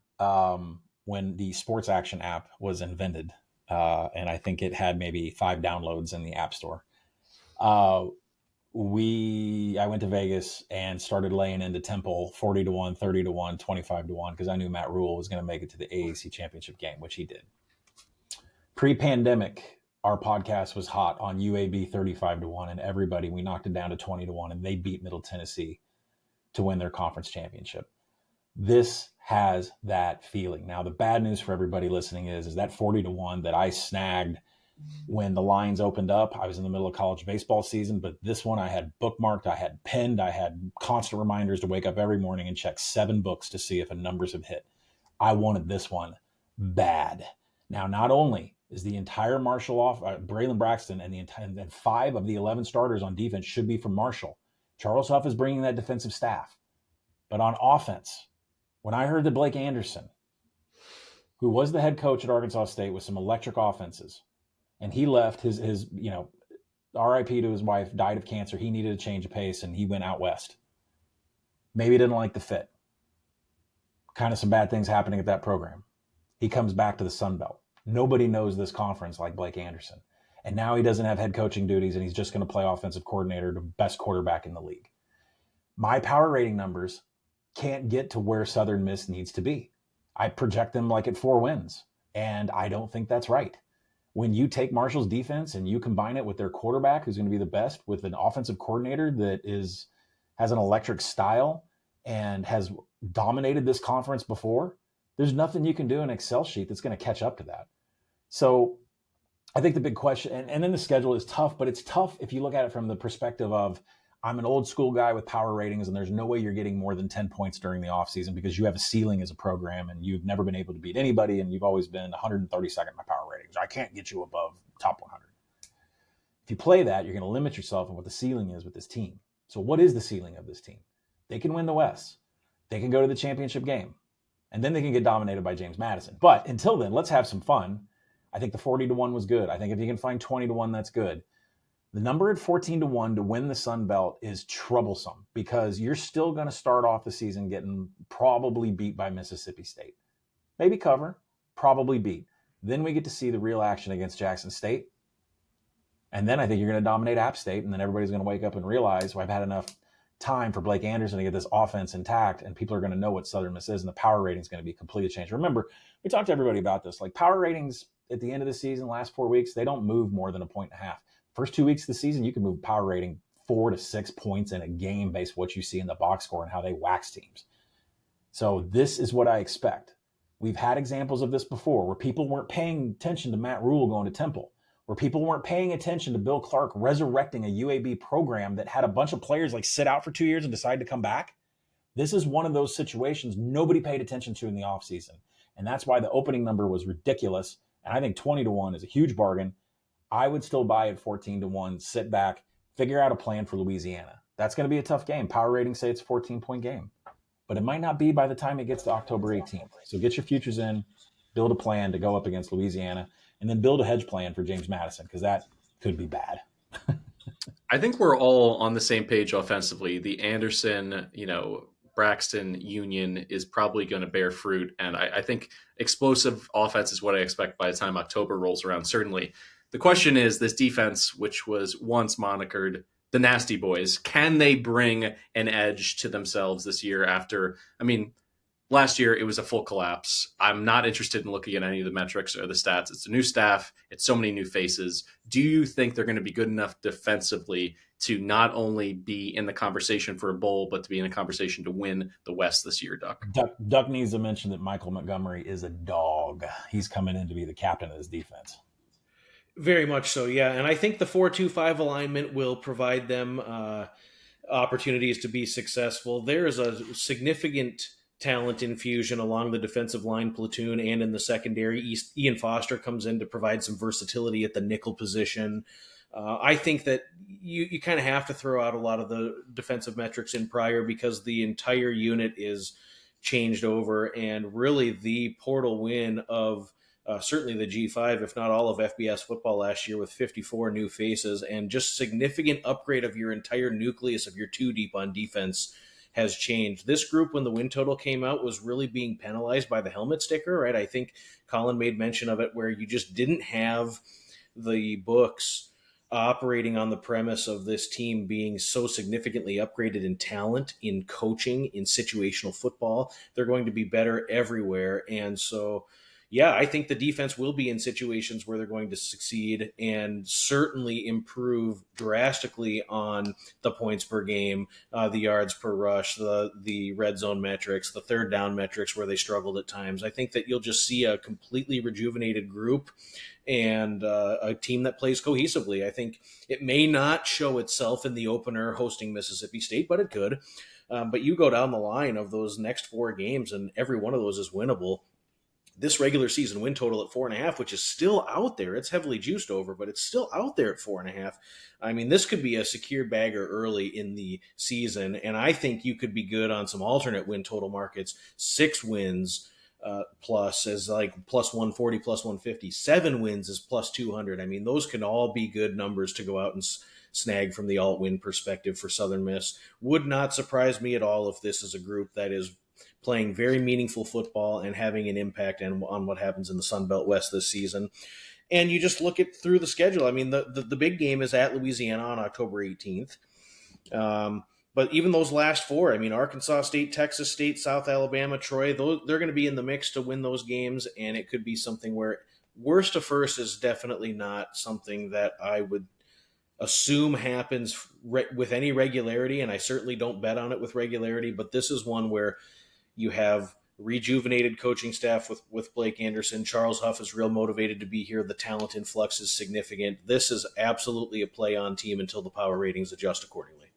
when the Sports Action app was invented, and I think it had maybe 5 downloads in the App Store. I went to Vegas and started laying into Temple 40-1, 30-1, 25-1, because I knew Matt Rule was going to make it to the AAC championship game, which he did. Pre-pandemic, our podcast was hot on UAB 35-1, and we knocked it down to 20-1, and they beat Middle Tennessee to win their conference championship. This has that feeling. Now, the bad news for everybody listening is that 40-1 that I snagged when the lines opened up. I was in the middle of college baseball season, but this one I had bookmarked, I had pinned, I had constant reminders to wake up every morning and check 7 books to see if the numbers have hit. I wanted this one bad. Now, not only is the entire Marshall Braylon Braxton and 5 of the 11 starters on defense should be from Marshall. Charles Huff is bringing that defensive staff. But on offense, when I heard that Blake Anderson, who was the head coach at Arkansas State with some electric offenses, and he left his RIP to his wife, died of cancer. He needed a change of pace, and he went out west. Maybe he didn't like the fit. Kind of some bad things happening at that program. He comes back to the Sun Belt. Nobody knows this conference like Blake Anderson. And now he doesn't have head coaching duties, and he's just going to play offensive coordinator to best quarterback in the league. My power rating numbers can't get to where Southern Miss needs to be. I project them like at 4 wins, and I don't think that's right. When you take Marshall's defense and you combine it with their quarterback, who's going to be the best, with an offensive coordinator that has an electric style and has dominated this conference before, there's nothing you can do in an Excel sheet that's going to catch up to that. So I think the big question, and then the schedule is tough, but it's tough if you look at it from the perspective of, I'm an old school guy with power ratings, and there's no way you're getting more than 10 points during the offseason because you have a ceiling as a program and you've never been able to beat anybody, and you've always been 132nd in my power ratings. I can't get you above top 100. If you play that, you're going to limit yourself on what the ceiling is with this team. So what is the ceiling of this team? They can win the West. They can go to the championship game. And then they can get dominated by James Madison. But until then, let's have some fun. I think the 40-1 was good. I think if you can find 20-1, that's good. The number at 14-1 to win the Sun Belt is troublesome because you're still going to start off the season getting probably beat by Mississippi State. Maybe cover, probably beat. Then we get to see the real action against Jackson State. And then I think you're going to dominate App State, and then everybody's going to wake up and realize, well, I've had enough time for Blake Anderson to get this offense intact, and people are going to know what Southern Miss is, and the power rating is going to be completely changed. Remember, we talked to everybody about this. Like, power ratings at the end of the season, last 4 weeks, they don't move more than 1.5 points. First 2 weeks of the season, you can move power rating 4 to 6 points in a game based on what you see in the box score and how they wax teams. So this is what I expect. We've had examples of this before where people weren't paying attention to Matt Rule going to Temple, where people weren't paying attention to Bill Clark resurrecting a UAB program that had a bunch of players like sit out for 2 years and decide to come back. This is one of those situations nobody paid attention to in the offseason. And that's why the opening number was ridiculous. And I think 20-1 is a huge bargain. I would still buy at 14-1, sit back, figure out a plan for Louisiana. That's going to be a tough game. Power ratings say it's a 14-point game, but it might not be by the time it gets to October 18th. So get your futures in, build a plan to go up against Louisiana, and then build a hedge plan for James Madison, because that could be bad. I think we're all on the same page offensively. The Anderson, Braxton union is probably going to bear fruit. And I think explosive offense is what I expect by the time October rolls around, certainly. The question is, this defense, which was once monikered the Nasty Boys, can they bring an edge to themselves this year after, last year it was a full collapse. I'm not interested in looking at any of the metrics or the stats. It's a new staff. It's so many new faces. Do you think they're going to be good enough defensively to not only be in the conversation for a bowl, but to be in a conversation to win the West this year, Duck? Duck needs to mention that Michael Montgomery is a dog. He's coming in to be the captain of this defense. Very much so, yeah. And I think the 4-2-5 alignment will provide them opportunities to be successful. There is a significant talent infusion along the defensive line platoon and in the secondary. Ian Foster comes in to provide some versatility at the nickel position. I think that you kind of have to throw out a lot of the defensive metrics in prior because the entire unit is changed over, and really the portal win of certainly the G5, if not all of FBS football last year, with 54 new faces and just significant upgrade of your entire nucleus of your two deep on defense has changed. This group, when the win total came out, was really being penalized by the helmet sticker, right? I think Collin made mention of it, where you just didn't have the books operating on the premise of this team being so significantly upgraded in talent, in coaching, in situational football. They're going to be better everywhere. And so, yeah, I think the defense will be in situations where they're going to succeed and certainly improve drastically on the points per game, the yards per rush, the red zone metrics, the third down metrics where they struggled at times. I think that you'll just see a completely rejuvenated group and a team that plays cohesively. I think it may not show itself in the opener hosting Mississippi State, but it could. But you go down the line of those next 4 games, and every one of those is winnable. This regular season win total at 4.5, which is still out there. It's heavily juiced over, but it's still out there at 4.5. I mean, this could be a secure bagger early in the season, and I think you could be good on some alternate win total markets. 6 wins plus is like plus 140, plus 150. 7 wins is plus 200. I mean, those can all be good numbers to go out and snag from the alt-win perspective for Southern Miss. Would not surprise me at all if this is a group that is playing very meaningful football and having an impact on what happens in the Sun Belt West this season. And you just look at through the schedule. I mean, the big game is at Louisiana on October 18th. But even those last 4, I mean, Arkansas State, Texas State, South Alabama, Troy, they're going to be in the mix to win those games. And it could be something where worst to first is definitely not something that I would assume happens with any regularity. And I certainly don't bet on it with regularity. But this is one where you have rejuvenated coaching staff with Blake Anderson. Charles Huff is real motivated to be here. The talent influx is significant. This is absolutely a play-on team until the power ratings adjust accordingly.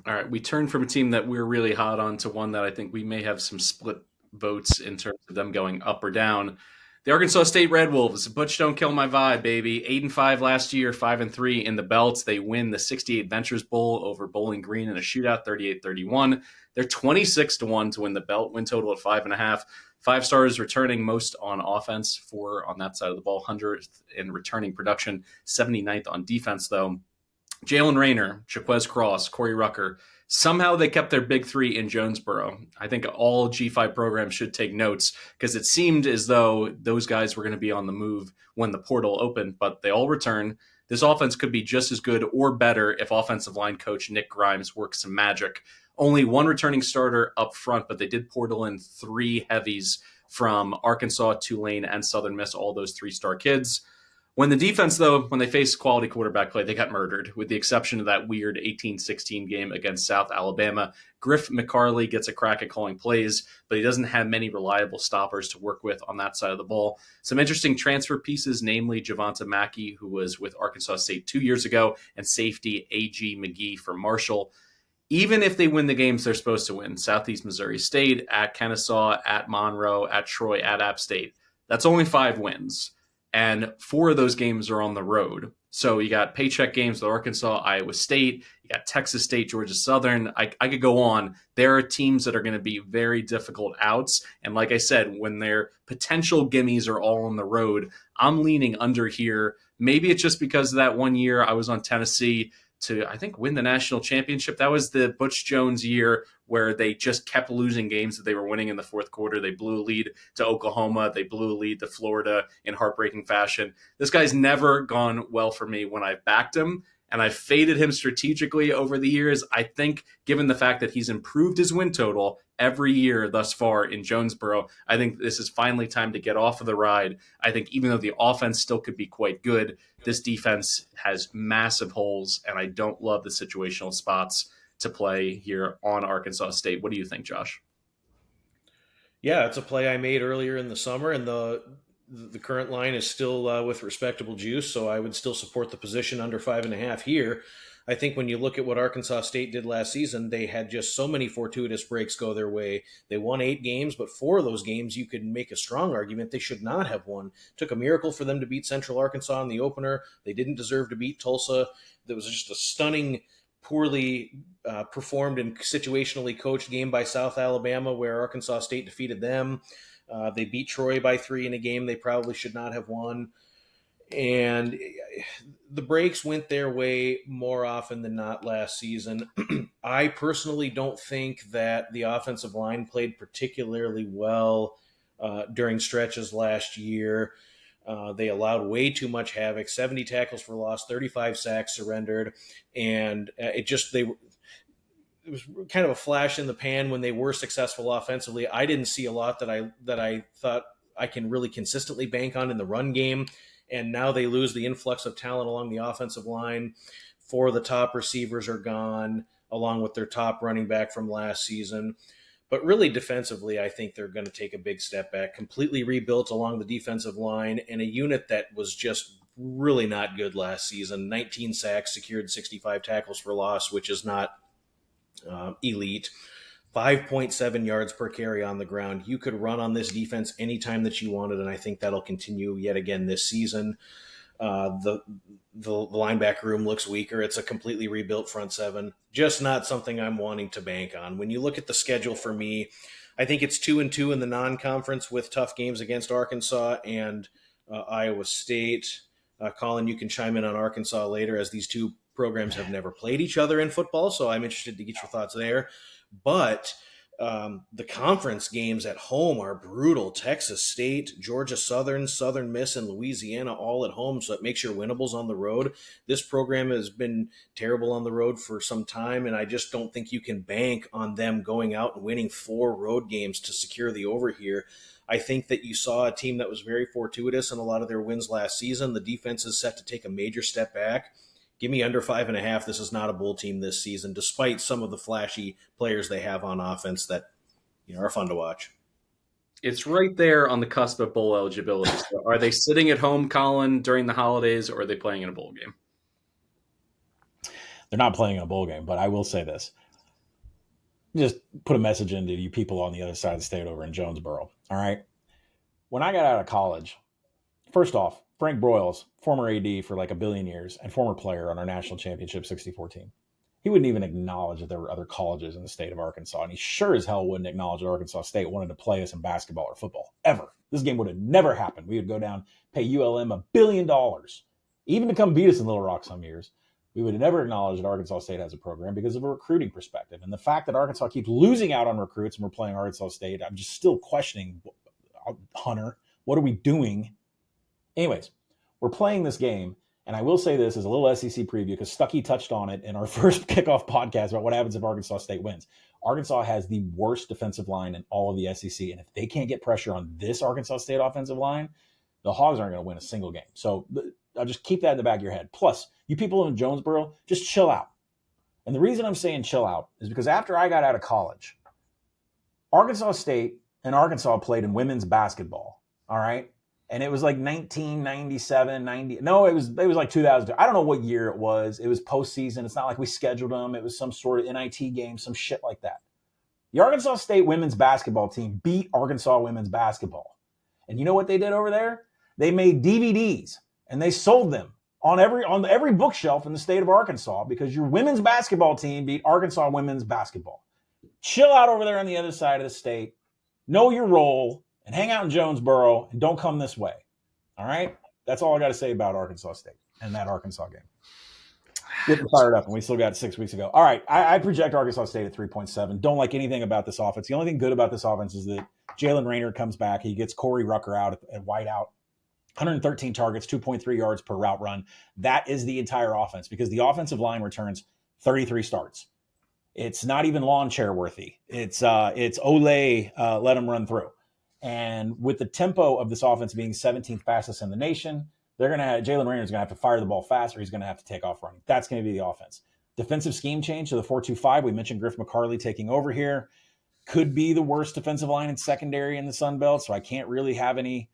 All right, we turned from a team that we're really hot on to one that I think we may have some split votes in terms of them going up or down. The Arkansas State Red Wolves, Butch don't kill my vibe, baby. 8-5 last year, 5-3 in the belts. They win the 68 Ventures Bowl over Bowling Green in a shootout, 38-31. They're 26-1 to win the belt, win total at 5.5. 5 stars returning, most on offense, 4 on that side of the ball, 100th in returning production, 79th on defense, though. Jalen Rayner, Jaquez Cross, Corey Rucker, somehow they kept their big three in Jonesboro. I think all G5 programs should take notes because it seemed as though those guys were going to be on the move when the portal opened, but they all return. This offense could be just as good or better if offensive line coach Nick Grimes works some magic. Only one returning starter up front, but they did portal in 3 heavies from Arkansas, Tulane, and Southern Miss, all those 3-star kids. When the defense, though, when they faced quality quarterback play, they got murdered, with the exception of that weird 18-16 game against South Alabama. Griff McCarley gets a crack at calling plays, but he doesn't have many reliable stoppers to work with on that side of the ball. Some interesting transfer pieces, namely Javonta Mackey, who was with Arkansas State 2 years ago, and safety A.G. McGee for Marshall. Even if they win the games they're supposed to win, Southeast Missouri State, at Kennesaw, at Monroe, at Troy, at App State, that's only 5 wins. And 4 of those games are on the road. So you got paycheck games with Arkansas, Iowa State, you got Texas State, Georgia Southern. I could go on. There are teams that are going to be very difficult outs. And like I said, when their potential gimmies are all on the road, I'm leaning under here. Maybe it's just because of that one year I was on Tennessee to, I think, win the national championship. That was the Butch Jones year where they just kept losing games that they were winning in the fourth quarter. They blew a lead to Oklahoma. They blew a lead to Florida in heartbreaking fashion. This guy's never gone well for me when I've backed him, and I've faded him strategically over the years. I think, given the fact that he's improved his win total every year thus far in Jonesboro, I think this is finally time to get off of the ride. I think even though the offense still could be quite good, this defense has massive holes, and I don't love the situational spots to play here on Arkansas State. What do you think, Josh? Yeah, it's a play I made earlier in the summer, and the current line is still with respectable juice, so I would still support the position under 5.5 here. I think when you look at what Arkansas State did last season, they had just so many fortuitous breaks go their way. They won 8 games, but 4 of those games you could make a strong argument they should not have won. It took a miracle for them to beat Central Arkansas in the opener. They didn't deserve to beat Tulsa. There was just a stunning, poorly performed and situationally coached game by South Alabama where Arkansas State defeated them. They beat Troy by 3 in a game they probably should not have won. And the breaks went their way more often than not last season. I personally don't think that the offensive line played particularly well during stretches last year. They allowed way too much havoc, 70 tackles for loss, 35 sacks surrendered. And it was kind of a flash in the pan when they were successful offensively. I didn't see a lot that I thought I can really consistently bank on in the run game. And now they lose the influx of talent along the offensive line. 4 of the top receivers are gone, along with their top running back from last season. But really defensively, I think they're going to take a big step back, completely rebuilt along the defensive line, and a unit that was just really not good last season. 19 sacks, secured 65 tackles for loss, which is not elite. 5.7 yards per carry on the ground. You could run on this defense anytime that you wanted, and I think that'll continue yet again this season. The linebacker room looks weaker. It's a completely rebuilt front 7. Just not something I'm wanting to bank on. When you look at the schedule for me, I think it's 2-2 in the non-conference with tough games against Arkansas and Iowa State. Collin, you can chime in on Arkansas later, as these two programs have never played each other in football, so I'm interested to get your thoughts there. But the conference games at home are brutal. Texas State, Georgia Southern, Southern Miss, and Louisiana all at home, so it makes your winnables on the road. This program has been terrible on the road for some time, and I just don't think you can bank on them going out and winning 4 road games to secure the over here. I think that you saw a team that was very fortuitous in a lot of their wins last season. The defense is set to take a major step back. Give me under 5.5. This is not a bowl team this season, despite some of the flashy players they have on offense that are fun to watch. It's right there on the cusp of bowl eligibility. So are they sitting at home, Collin, during the holidays, or are they playing in a bowl game? They're not playing in a bowl game, but I will say this. Just put a message into you people on the other side of the state over in Jonesboro. All right. When I got out of college, first off, Frank Broyles, former AD for like a billion years and former player on our national championship 64 team, he wouldn't even acknowledge that there were other colleges in the state of Arkansas. And he sure as hell wouldn't acknowledge that Arkansas State wanted to play us in basketball or football, ever. This game would have never happened. We would go down, pay ULM $1 billion, even to come beat us in Little Rock some years. We would have never acknowledged that Arkansas State has a program because of a recruiting perspective. And the fact that Arkansas keeps losing out on recruits and we're playing Arkansas State, I'm just still questioning, Hunter, what are we doing? Anyways, we're playing this game. And I will say this as a little SEC preview because Stuckey touched on it in our first kickoff podcast about what happens if Arkansas State wins. Arkansas has the worst defensive line in all of the SEC. And if they can't get pressure on this Arkansas State offensive line, the Hogs aren't going to win a single game. So I'll just keep that in the back of your head. Plus, you people in Jonesboro, just chill out. And the reason I'm saying chill out is because after I got out of college, Arkansas State and Arkansas played in women's basketball. All right. And it was like 1997, 90. No, it was like 2002. I don't know what year it was. It was postseason. It's not like we scheduled them. It was some sort of NIT game, some shit like that. The Arkansas State women's basketball team beat Arkansas women's basketball. And you know what they did over there? They made DVDs and they sold them on every bookshelf in the state of Arkansas because your women's basketball team beat Arkansas women's basketball. Chill out over there on the other side of the state. Know your role and hang out in Jonesboro and don't come this way. All right? That's all I got to say about Arkansas State and that Arkansas game. Getting fired up, and we still got it 6 weeks ago. All right, I project Arkansas State at 3.7. Don't like anything about this offense. The only thing good about this offense is that Jalen Raynor comes back. He gets Corey Rucker out at wide out. 113 targets, 2.3 yards per route run. That is the entire offense because the offensive line returns 33 starts. It's not even lawn chair worthy. It's Olay let him run through. And with the tempo of this offense being 17th fastest in the nation, Jalen Raynor is going to have to fire the ball fast or he's going to have to take off running. That's going to be the offense. Defensive scheme change to the 4-2-5. We mentioned Griff McCarley taking over here. Could be the worst defensive line in secondary in the Sun Belt, so I can't really have any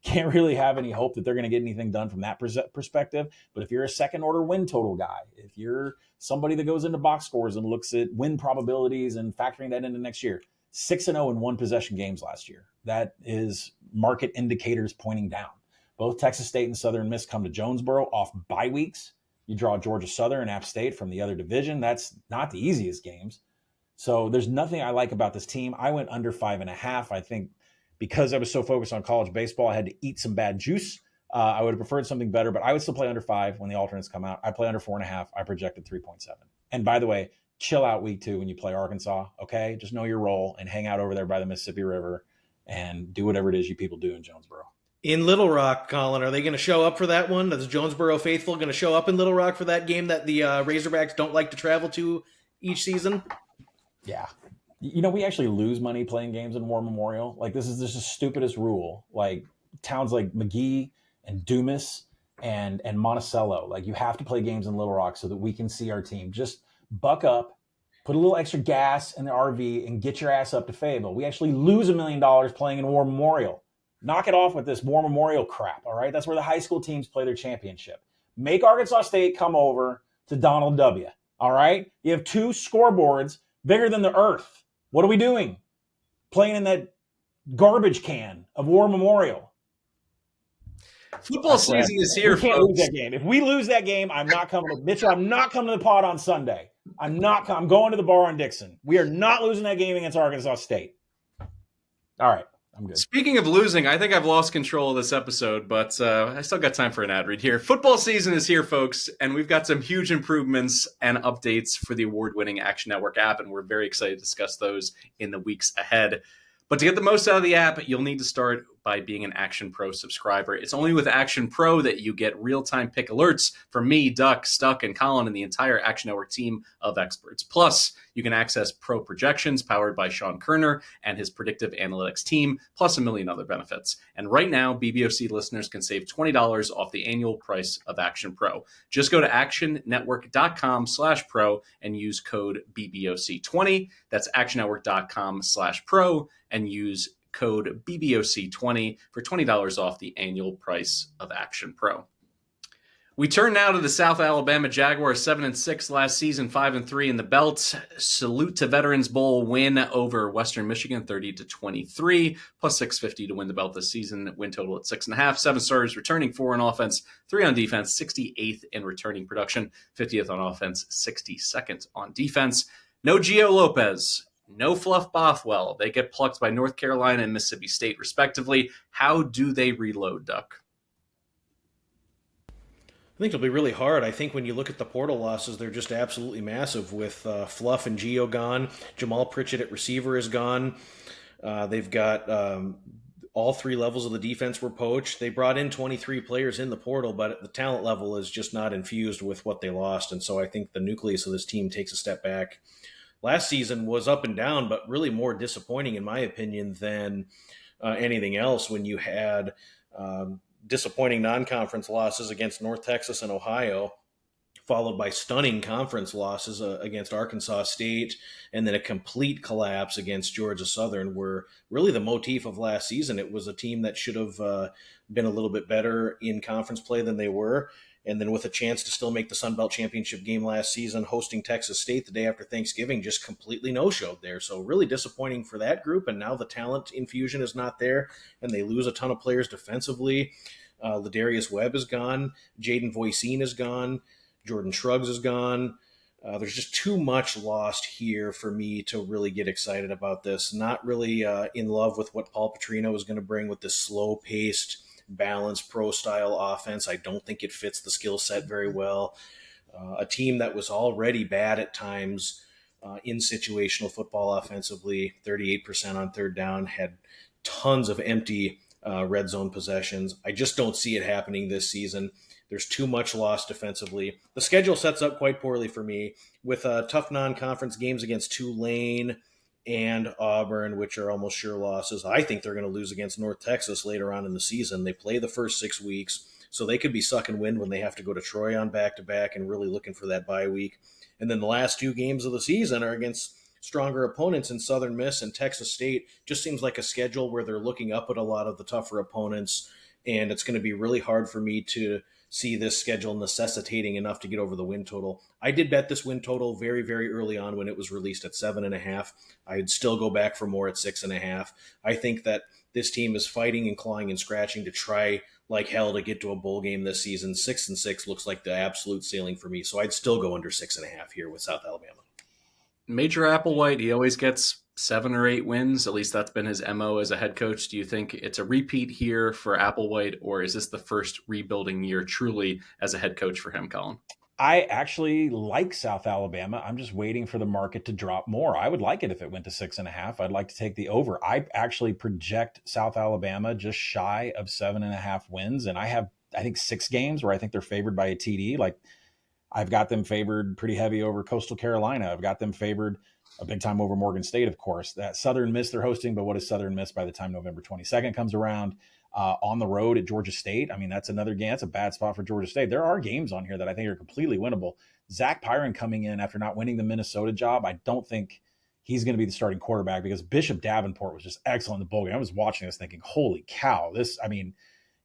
hope that they're going to get anything done from that perspective. But if you're a second order win total guy, if you're somebody that goes into box scores and looks at win probabilities and factoring that into next year, 6-0 in one possession games last year. That is market indicators pointing down. Both Texas State and Southern Miss come to Jonesboro off bye weeks. You draw Georgia Southern and App State from the other division. That's not the easiest games. So there's nothing I like about this team. I went under 5.5. I think because I was so focused on college baseball, I had to eat some bad juice. I would have preferred something better, but I would still play under 5 when the alternates come out. I play under 4.5. I projected 3.7. And by the way, chill out week 2 when you play Arkansas, okay? Just know your role and hang out over there by the Mississippi River and do whatever it is you people do in Jonesboro. In Little Rock, Collin, are they going to show up for that one? Are the Jonesboro faithful going to show up in Little Rock for that game that the Razorbacks don't like to travel to each season? Yeah. You know, we actually lose money playing games in War Memorial. Like, this is just the stupidest rule. Like, towns like McGee and Dumas and Monticello, like, you have to play games in Little Rock so that we can see our team. Just buck up, put a little extra gas in the RV, and get your ass up to Fayetteville. We actually lose $1 million playing in War Memorial. Knock it off with this War Memorial crap, all right? That's where the high school teams play their championship. Make Arkansas State come over to Donald W., all right? You have 2 scoreboards bigger than the earth. What are we doing? Playing in that garbage can of War Memorial. Football season is here, we can't folks. lose that game. If we lose that game, I'm not coming to Mitchell. I'm not coming to the pod on Sunday. I'm going to the bar on Dixon. We are not losing that game against Arkansas State. All right. I'm good. Speaking of losing, I think I've lost control of this episode, but I still got time for an ad read here. Football season is here, folks, and we've got some huge improvements and updates for the award-winning Action Network app, and we're very excited to discuss those in the weeks ahead. But to get the most out of the app, you'll need to start by being an Action Pro subscriber. It's only with Action Pro that you get real-time pick alerts from me, Duck, Stuck, and Collin, and the entire Action Network team of experts. Plus, you can access pro projections powered by Sean Kerner and his predictive analytics team, plus a million other benefits. And right now, BBOC listeners can save $20 off the annual price of Action Pro. Just go to actionnetwork.com/pro and use code BBOC20. That's actionnetwork.com/pro and use code BBOC20 for $20 off the annual price of Action Pro. We turn now to the South Alabama Jaguars, 7-6 last season, 5-3 in the belt. Salute to Veterans Bowl win over Western Michigan, 30-23, plus 650 to win the belt this season. Win total at 6.5. 7 starters returning, 4 on offense, 3 on defense, 68th in returning production, 50th on offense, 62nd on defense. No Gio Lopez, no Fluff Bothwell. They get plucked by North Carolina and Mississippi State, respectively. How do they reload, Duck? I think it'll be really hard. I think when you look at the portal losses, they're just absolutely massive with Fluff and Gio gone. Jamal Pritchett at receiver is gone. They've got all 3 levels of the defense were poached. They brought in 23 players in the portal, but the talent level is just not infused with what they lost. And so I think the nucleus of this team takes a step back. Last season was up and down, but really more disappointing, in my opinion, than anything else when you had disappointing non-conference losses against North Texas and Ohio, followed by stunning conference losses against Arkansas State, and then a complete collapse against Georgia Southern were really the motif of last season. It was a team that should have been a little bit better in conference play than they were. And then with a chance to still make the Sun Belt Championship game last season, hosting Texas State the day after Thanksgiving, just completely no-showed there. So really disappointing for that group. And now the talent infusion is not there, and they lose a ton of players defensively. Ladarius Webb is gone. Jaden Voisin is gone. Jordan Shrugs is gone. There's just too much lost here for me to really get excited about this. Not really in love with what Paul Petrino is going to bring with this slow-paced, balanced pro-style offense. I don't think it fits the skill set very well. A team that was already bad at times in situational football offensively, 38% on third down, had tons of empty red zone possessions. I just don't see it happening this season. There's too much loss defensively. The schedule sets up quite poorly for me with tough non-conference games against Tulane and Auburn, which are almost sure losses. I think they're going to lose against North Texas later on in the season. They play the first 6 weeks, so they could be sucking wind when they have to go to Troy on back-to-back and really looking for that bye week. And then the last 2 games of the season are against stronger opponents in Southern Miss and Texas State. Just seems like a schedule where they're looking up at a lot of the tougher opponents, and it's going to be really hard for me to see this schedule necessitating enough to get over the win total. I did bet this win total very, very early on when it was released at 7.5. I'd still go back for more at 6.5. I think that this team is fighting and clawing and scratching to try like hell to get to a bowl game this season. 6-6 looks like the absolute ceiling for me, so I'd still go under 6.5 here with South Alabama. Major Applewhite, he always gets 7 or 8 wins. At least that's been his MO as a head coach. Do you think it's a repeat here for Applewhite, or is this the first rebuilding year truly as a head coach for him, Collin? I actually like South Alabama. I'm just waiting for the market to drop more. I would like it if it went to 6.5. I'd like to take the over. I actually project South Alabama just shy of 7.5 wins. And I have, I think, 6 games where I think they're favored by a TD. Like, I've got them favored pretty heavy over Coastal Carolina. I've got them favored a big time over Morgan State, of course. That Southern Miss they're hosting, but what is Southern Miss by the time November 22nd comes around? On the road at Georgia State. I mean, that's another game. That's a bad spot for Georgia State. There are games on here that I think are completely winnable. Zach Pyron coming in after not winning the Minnesota job, I don't think he's going to be the starting quarterback because Bishop Davenport was just excellent in the bowl game. I was watching this thinking, holy cow, this, I mean,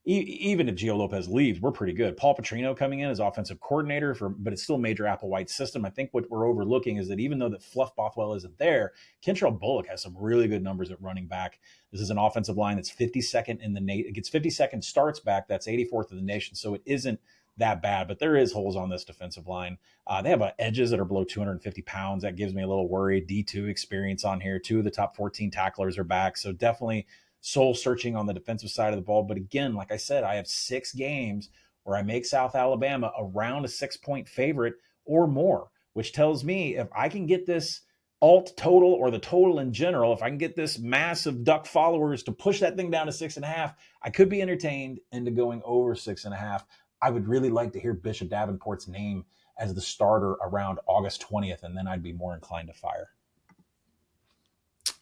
even if Gio Lopez leaves, we're pretty good. Paul Petrino coming in as offensive coordinator, but it's still Major Applewhite's system. I think what we're overlooking is that even though that Fluff Bothwell isn't there, Kentrell Bullock has some really good numbers at running back. This is an offensive line that's 52nd in the nation. It gets 52nd starts back. That's 84th in the nation. So it isn't that bad, but there is holes on this defensive line. They have edges that are below 250 pounds. That gives me a little worry. D2 experience on here. 2 of the top 14 tacklers are back. So definitely soul searching on the defensive side of the ball. But again, like I said, I have 6 games where I make South Alabama around a 6-point favorite or more, which tells me if I can get this alt total or the total in general, if I can get this mass of Duck followers to push that thing down to 6.5, I could be entertained into going over 6.5. I would really like to hear Bishop Davenport's name as the starter around August 20th, and then I'd be more inclined to fire.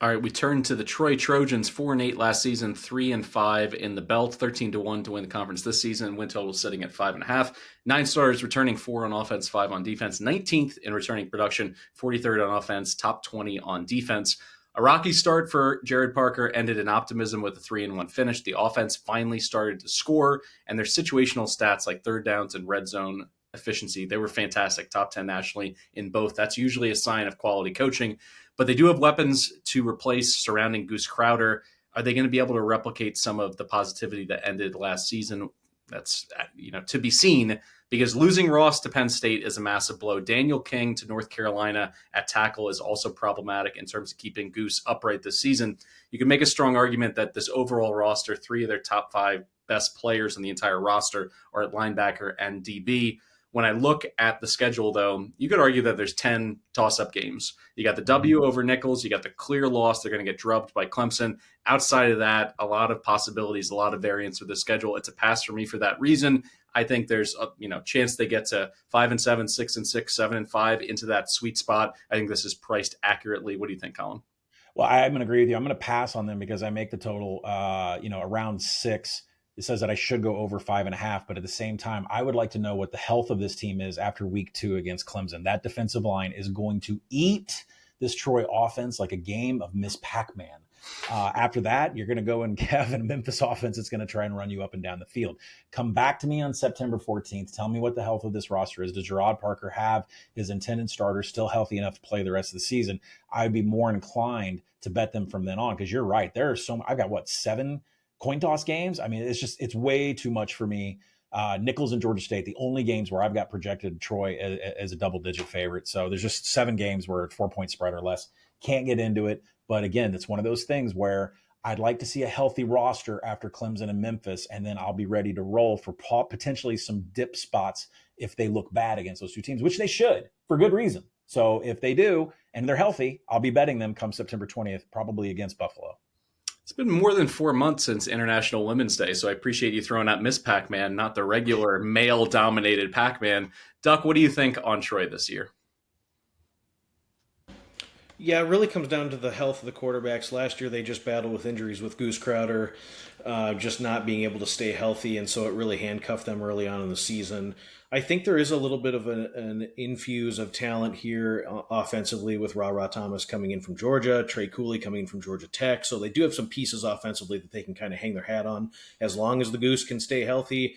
All right, we turn to the Troy Trojans, 4-8 last season, 3-5 in the belt, 13-1 to win the conference this season. Win total sitting at 5.5. 9 starters returning, 4 on offense, 5 on defense. 19th in returning production, 43rd on offense, top 20 on defense. A rocky start for Jared Parker ended in optimism with a 3-1 finish. The offense finally started to score, and their situational stats like third downs and red zone efficiency, they were fantastic, top 10 nationally in both. That's usually a sign of quality coaching. But they do have weapons to replace surrounding Goose Crowder. Are they going to be able to replicate some of the positivity that ended last season? That's to be seen, because losing Ross to Penn State is a massive blow. Daniel King to North Carolina at tackle is also problematic in terms of keeping Goose upright this season. You can make a strong argument that this overall roster, 3 of their top 5 best players in the entire roster are at linebacker and DB. When I look at the schedule, though, you could argue that there's 10 toss-up games. You got the W over Nichols. You got the clear loss. They're going to get drubbed by Clemson. Outside of that, a lot of possibilities, a lot of variance with the schedule. It's a pass for me for that reason. I think there's a chance they get to 5-7, 6-6, 7-5 into that sweet spot. I think this is priced accurately. What do you think, Collin? Well, I'm going to agree with you. I'm going to pass on them because I make the total, around 6. It says that I should go over 5.5, but at the same time, I would like to know what the health of this team is after week 2 against Clemson. That defensive line is going to eat this Troy offense like a game of Miss Pac-Man. After that, you're going to go and have a Memphis offense that's going to try and run you up and down the field. Come back to me on September 14th. Tell me what the health of this roster is. Does Gerard Parker have his intended starters still healthy enough to play the rest of the season? I'd be more inclined to bet them from then on, because you're right. There are I've got 7 coin toss games. I mean, it's way too much for me. Nichols and Georgia State, the only games where I've got projected Troy as a double-digit favorite. So there's just 7 games where it's 4-point spread or less. Can't get into it. But again, it's one of those things where I'd like to see a healthy roster after Clemson and Memphis, and then I'll be ready to roll for potentially some dip spots if they look bad against those 2 teams, which they should for good reason. So if they do and they're healthy, I'll be betting them come September 20th, probably against Buffalo. It's been more than 4 months since International Women's Day, so I appreciate you throwing out Miss Pac-Man, not the regular male-dominated Pac-Man. Duck, what do you think on Troy this year? Yeah, it really comes down to the health of the quarterbacks. Last year, they just battled with injuries with Goose Crowder, just not being able to stay healthy, and so it really handcuffed them early on in the season. I think there is a little bit of an infuse of talent here offensively with Ra Thomas coming in from Georgia, Trey Cooley coming in from Georgia Tech, so they do have some pieces offensively that they can kind of hang their hat on as long as the Goose can stay healthy.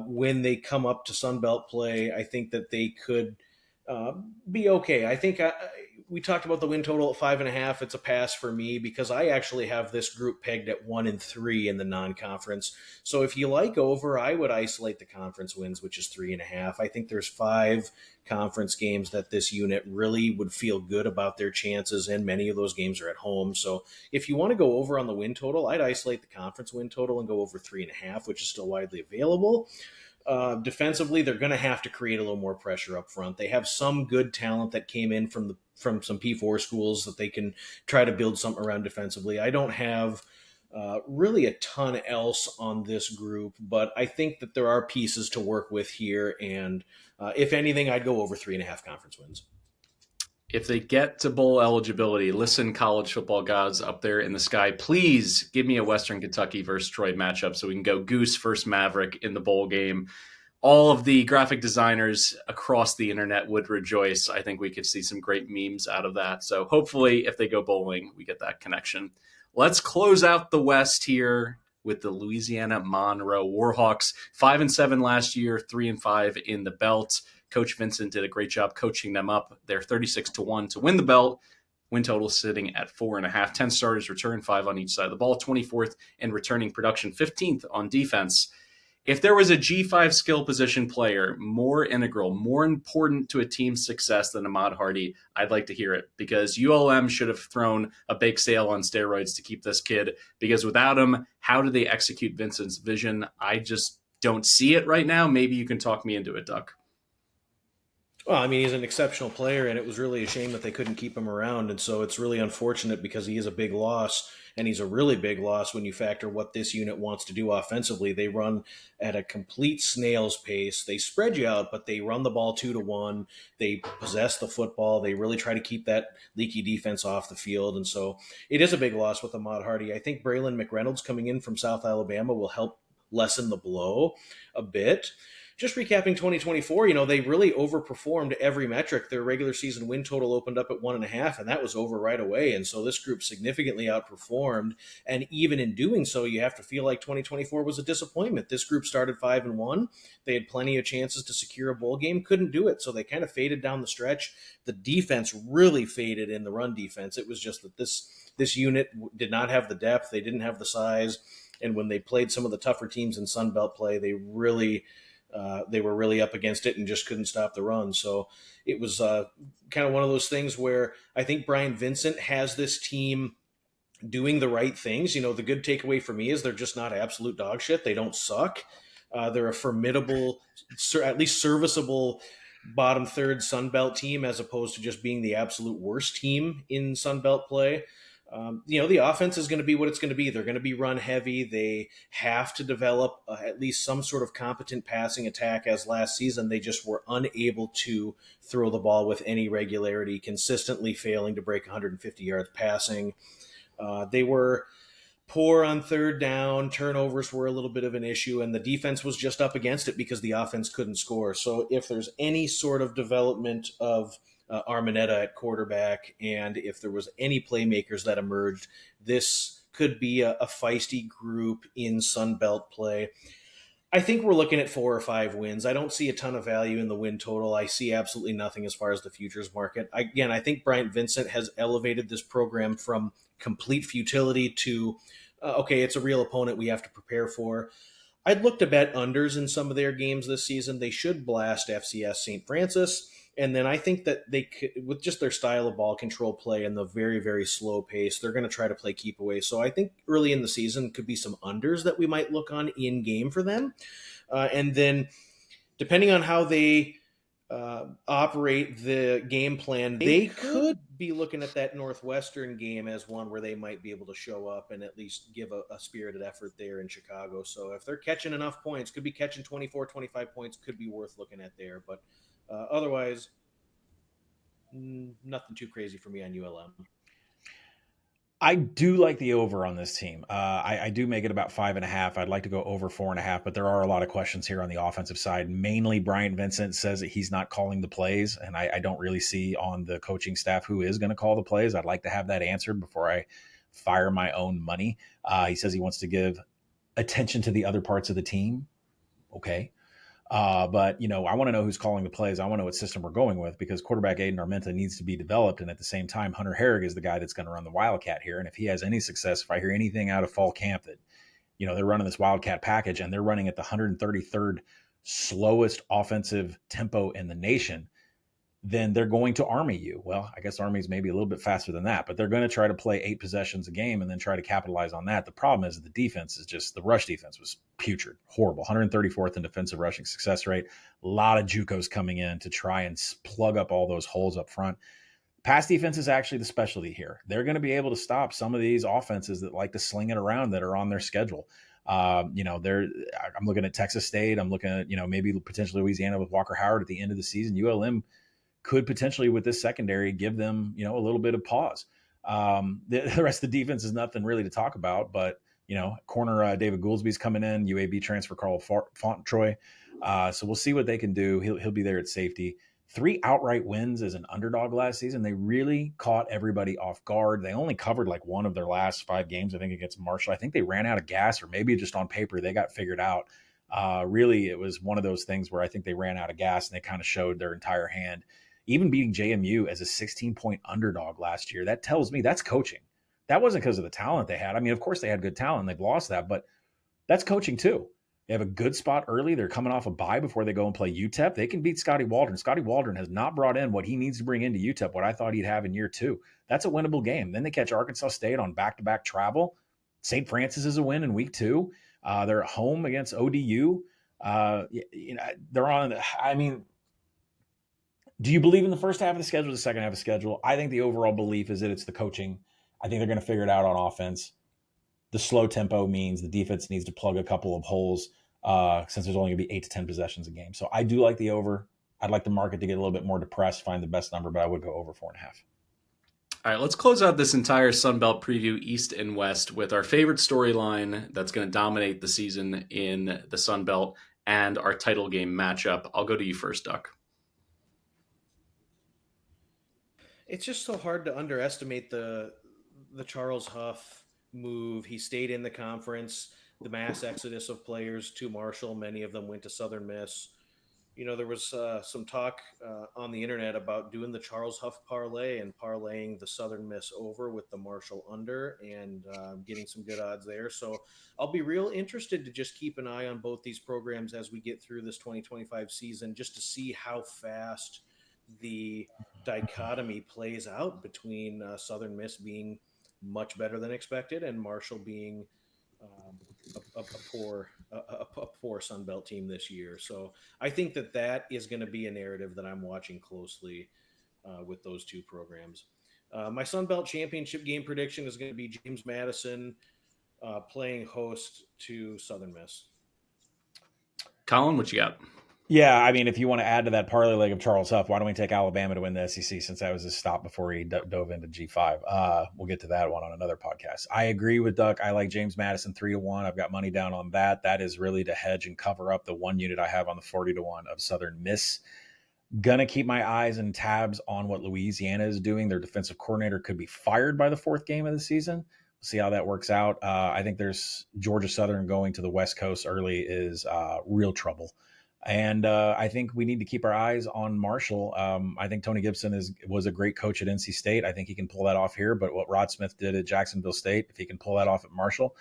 When they come up to Sunbelt play, I think that they could be okay. I think we talked about the win total at 5.5. It's a pass for me because I actually have this group pegged at 1-3 in the non-conference. So if you like over, I would isolate the conference wins, which is 3.5. I think there's 5 conference games that this unit really would feel good about their chances, and many of those games are at home. So if you want to go over on the win total, I'd isolate the conference win total and go over 3.5, which is still widely available. Defensively, they're going to have to create a little more pressure up front. They have some good talent that came in from some P4 schools that they can try to build something around defensively. I don't have really a ton else on this group, but I think that there are pieces to work with here. And if anything, I'd go over 3.5 conference wins. If they get to bowl eligibility, listen, college football gods up there in the sky, please give me a Western Kentucky versus Troy matchup so we can go Goose versus Maverick in the bowl game. All of the graphic designers across the internet would rejoice. I think we could see some great memes out of that. So hopefully if they go bowling, we get that connection. Let's close out the West here with the Louisiana Monroe Warhawks. 5-7 last year, 3-5 in the belt. Coach Vincent did a great job coaching them up. They're 36-1 to win the belt. Win total sitting at 4.5. 10 starters return, 5 on each side of the ball. 24th in returning production, 15th on defense. If there was a G5 skill position player more integral, more important to a team's success than Ahmad Hardy, I'd like to hear it, because ULM should have thrown a bake sale on steroids to keep this kid, because without him, how do they execute Vincent's vision? I just don't see it right now. Maybe you can talk me into it, Duck. Well, I mean, he's an exceptional player, and it was really a shame that they couldn't keep him around. And so it's really unfortunate because he is a big loss, and he's a really big loss when you factor what this unit wants to do offensively. They run at a complete snail's pace. They spread you out, but they run the ball 2-1. They possess the football. They really try to keep that leaky defense off the field. And so it is a big loss with Ahmad Hardy. I think Braylon McReynolds coming in from South Alabama will help lessen the blow a bit. Just recapping 2024, they really overperformed every metric. Their regular season win total opened up at 1.5, and that was over right away. And so this group significantly outperformed. And even in doing so, you have to feel like 2024 was a disappointment. This group started 5-1. They had plenty of chances to secure a bowl game, couldn't do it. So they kind of faded down the stretch. The defense really faded in the run defense. It was just that this unit did not have the depth. They didn't have the size. And when they played some of the tougher teams in Sun Belt play, they were really up against it and just couldn't stop the run. So it was kind of one of those things where I think Brian Vincent has this team doing the right things. The good takeaway for me is they're just not absolute dog shit. They don't suck. They're a formidable, at least serviceable bottom third Sun Belt team as opposed to just being the absolute worst team in Sun Belt play. The offense is going to be what it's going to be. They're going to be run heavy. They have to develop at least some sort of competent passing attack, as last season they just were unable to throw the ball with any regularity, consistently failing to break 150 yards passing. They were poor on third down. Turnovers were a little bit of an issue, and the defense was just up against it because the offense couldn't score. So if there's any sort of development of Armanetta at quarterback, and if there was any playmakers that emerged, this could be a feisty group in Sun Belt play. I think we're looking at 4 or 5 wins. I don't see a ton of value in the win total. I see absolutely nothing as far as the futures market. I think Bryant Vincent has elevated this program from complete futility to, okay, it's a real opponent we have to prepare for. I'd look to bet unders in some of their games this season. They should blast FCS St. Francis. And then I think that they could, with just their style of ball control play and the very, very slow pace, they're going to try to play keep away. So I think early in the season could be some unders that we might look on in game for them. And then depending on how they operate the game plan, they could be looking at that Northwestern game as one where they might be able to show up and at least give a spirited effort there in Chicago. So if they're catching enough points, could be catching 24, 25 points, could be worth looking at there. But otherwise, nothing too crazy for me on ULM. I do like the over on this team. I do make it about 5.5. I'd like to go over 4.5, but there are a lot of questions here on the offensive side. Mainly, Brian Vincent says that he's not calling the plays, and I don't really see on the coaching staff who is going to call the plays. I'd like to have that answered before I fire my own money. He says he wants to give attention to the other parts of the team. Okay. But I want to know who's calling the plays. I want to know what system we're going with, because quarterback Aiden Armenta needs to be developed. And at the same time, Hunter Herrig is the guy that's going to run the Wildcat here. And if he has any success, if I hear anything out of fall camp that, they're running this Wildcat package and they're running at the 133rd slowest offensive tempo in the nation, then they're going to Army you. Well, I guess Army's maybe a little bit faster than that, but they're going to try to play 8 possessions a game and then try to capitalize on that. The problem is that the defense is just, the rush defense was putrid, horrible, 134th in defensive rushing success rate. A lot of JUCOs coming in to try and plug up all those holes up front. Pass defense is actually the specialty here. They're going to be able to stop some of these offenses that like to sling it around that are on their schedule. I'm looking at Texas State. I'm looking at, maybe potentially Louisiana with Walker Howard at the end of the season. ULM could potentially, with this secondary, give them, a little bit of pause. The rest of the defense is nothing really to talk about, but, corner David Gouldsby's coming in, UAB transfer Carl Fauntroy. So we'll see what they can do. He'll be there at safety. 3 outright wins as an underdog last season. They really caught everybody off guard. They only covered like one of their last 5 games, I think, against Marshall. I think they ran out of gas, or maybe just on paper they got figured out. Really, it was one of those things where I think they ran out of gas and they kind of showed their entire hand. Even beating JMU as a 16-point underdog last year, that tells me that's coaching. That wasn't because of the talent they had. I mean, of course they had good talent. They've lost that, but that's coaching too. They have a good spot early. They're coming off a bye before they go and play UTEP. They can beat Scotty Waldron. Scotty Waldron has not brought in what he needs to bring into UTEP, what I thought he'd have in year 2. That's a winnable game. Then they catch Arkansas State on back-to-back travel. St. Francis is a win in week 2. They're at home against ODU. They're on, Do you believe in the first half of the schedule or the second half of the schedule? I think the overall belief is that it's the coaching. I think they're going to figure it out on offense. The slow tempo means the defense needs to plug a couple of holes since there's only going to be 8 to 10 possessions a game. So I do like the over. I'd like the market to get a little bit more depressed, find the best number, but I would go over 4.5. All right, let's close out this entire Sun Belt preview, East and West, with our favorite storyline that's going to dominate the season in the Sun Belt and our title game matchup. I'll go to you first, Duck. It's just so hard to underestimate the Charles Huff move. He stayed in the conference, the mass exodus of players to Marshall. Many of them went to Southern Miss. You know, there was some talk on the internet about doing the Charles Huff parlay and parlaying the Southern Miss over with the Marshall under and getting some good odds there. So I'll be real interested to just keep an eye on both these programs as we get through this 2025 season, just to see how fast the dichotomy plays out between Southern Miss being much better than expected and Marshall being a poor Sun Belt team this year. So I think that is going to be a narrative that I'm watching closely with those two programs. My Sun Belt championship game prediction is going to be James Madison playing host to Southern Miss. Collin, what you got? Yeah, I mean, if you want to add to that parlay leg of Charles Huff, why don't we take Alabama to win the SEC since that was his stop before he dove into G5? We'll get to that one on another podcast. I agree with Duck. I like James Madison 3-1. I've got money down on that. That is really to hedge and cover up the one unit I have on the 40-1 of Southern Miss. Gonna keep my eyes and tabs on what Louisiana is doing. Their defensive coordinator could be fired by the fourth game of the season. We'll see how that works out. I think there's Georgia Southern going to the West Coast early is real trouble. And I think we need to keep our eyes on Marshall. I think Tony Gibson was a great coach at NC State. I think he can pull that off here. But what Rod Smith did at Jacksonville State, if he can pull that off at Marshall,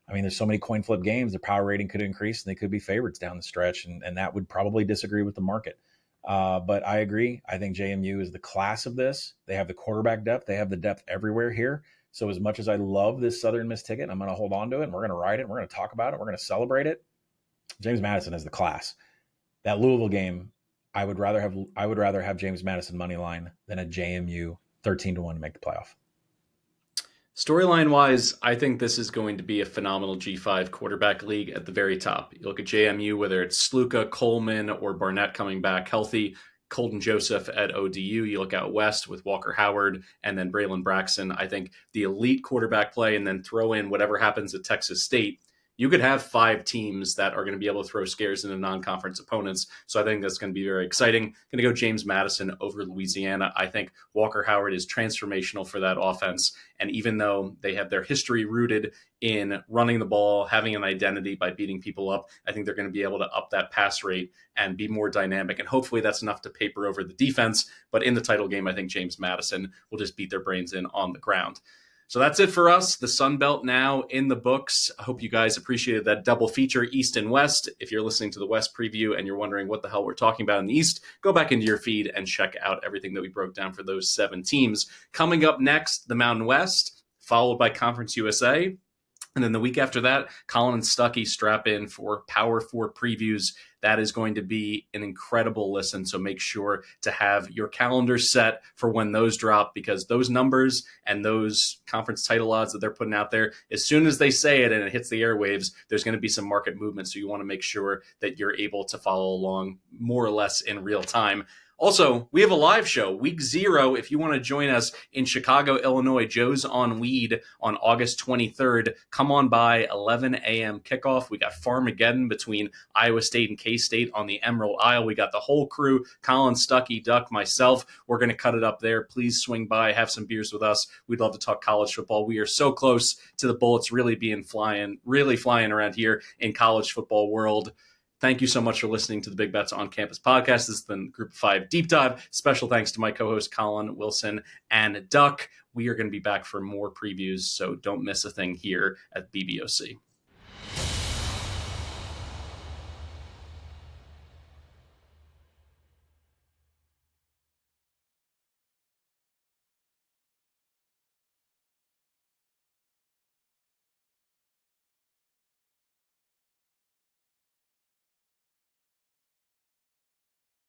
I mean, there's so many coin flip games. Their power rating could increase, and they could be favorites down the stretch. And that would probably disagree with the market. But I agree. I think JMU is the class of this. They have the quarterback depth. They have the depth everywhere here. So as much as I love this Southern Miss ticket, I'm going to hold on to it, and we're going to ride it, and we're going to talk about it. We're going to celebrate it. James Madison is the class. That Louisville game, I would rather have James Madison money line than a JMU 13-1 to make the playoff. Storyline wise, I think this is going to be a phenomenal G5 quarterback league at the very top. You look at JMU, whether it's Sluka, Coleman, or Barnett coming back healthy, Colton Joseph at ODU. You look out west with Walker Howard and then Braylon Braxton. I think the elite quarterback play, and then throw in whatever happens at Texas State. You could have 5 teams that are going to be able to throw scares into non-conference opponents. So I think that's going to be very exciting. Going to go James Madison over Louisiana. I think Walker Howard is transformational for that offense. And even though they have their history rooted in running the ball, having an identity by beating people up, I think they're going to be able to up that pass rate and be more dynamic. And hopefully that's enough to paper over the defense. But in the title game, I think James Madison will just beat their brains in on the ground. So that's it for us. The Sun Belt now in the books. I hope you guys appreciated that double feature, East and West. If you're listening to the West preview and you're wondering what the hell we're talking about in the East, go back into your feed and check out everything that we broke down for those 7 teams. Coming up next, the Mountain West, followed by Conference USA. And then the week after that, Collin and Stuckey strap in for Power 4 previews. That is going to be an incredible listen. So make sure to have your calendar set for when those drop, because those numbers and those conference title odds that they're putting out there, as soon as they say it and it hits the airwaves, there's going to be some market movement. So you want to make sure that you're able to follow along more or less in real time. Also, we have a live show, week 0. If you want to join us in Chicago, Illinois, Joe's on Weed on August 23rd. Come on by, 11 a.m. kickoff. We got Farmageddon between Iowa State and K-State on the Emerald Isle. We got the whole crew, Collin, Stuckey, Duck, myself. We're going to cut it up there. Please swing by, have some beers with us. We'd love to talk college football. We are so close to the Bullets really flying around here in college football world. Thank you so much for listening to the Big Bets on Campus podcast. This has been Group of 5 Deep Dive. Special thanks to my co-host Collin Wilson and Duck. We are going to be back for more previews, so don't miss a thing here at BBOC.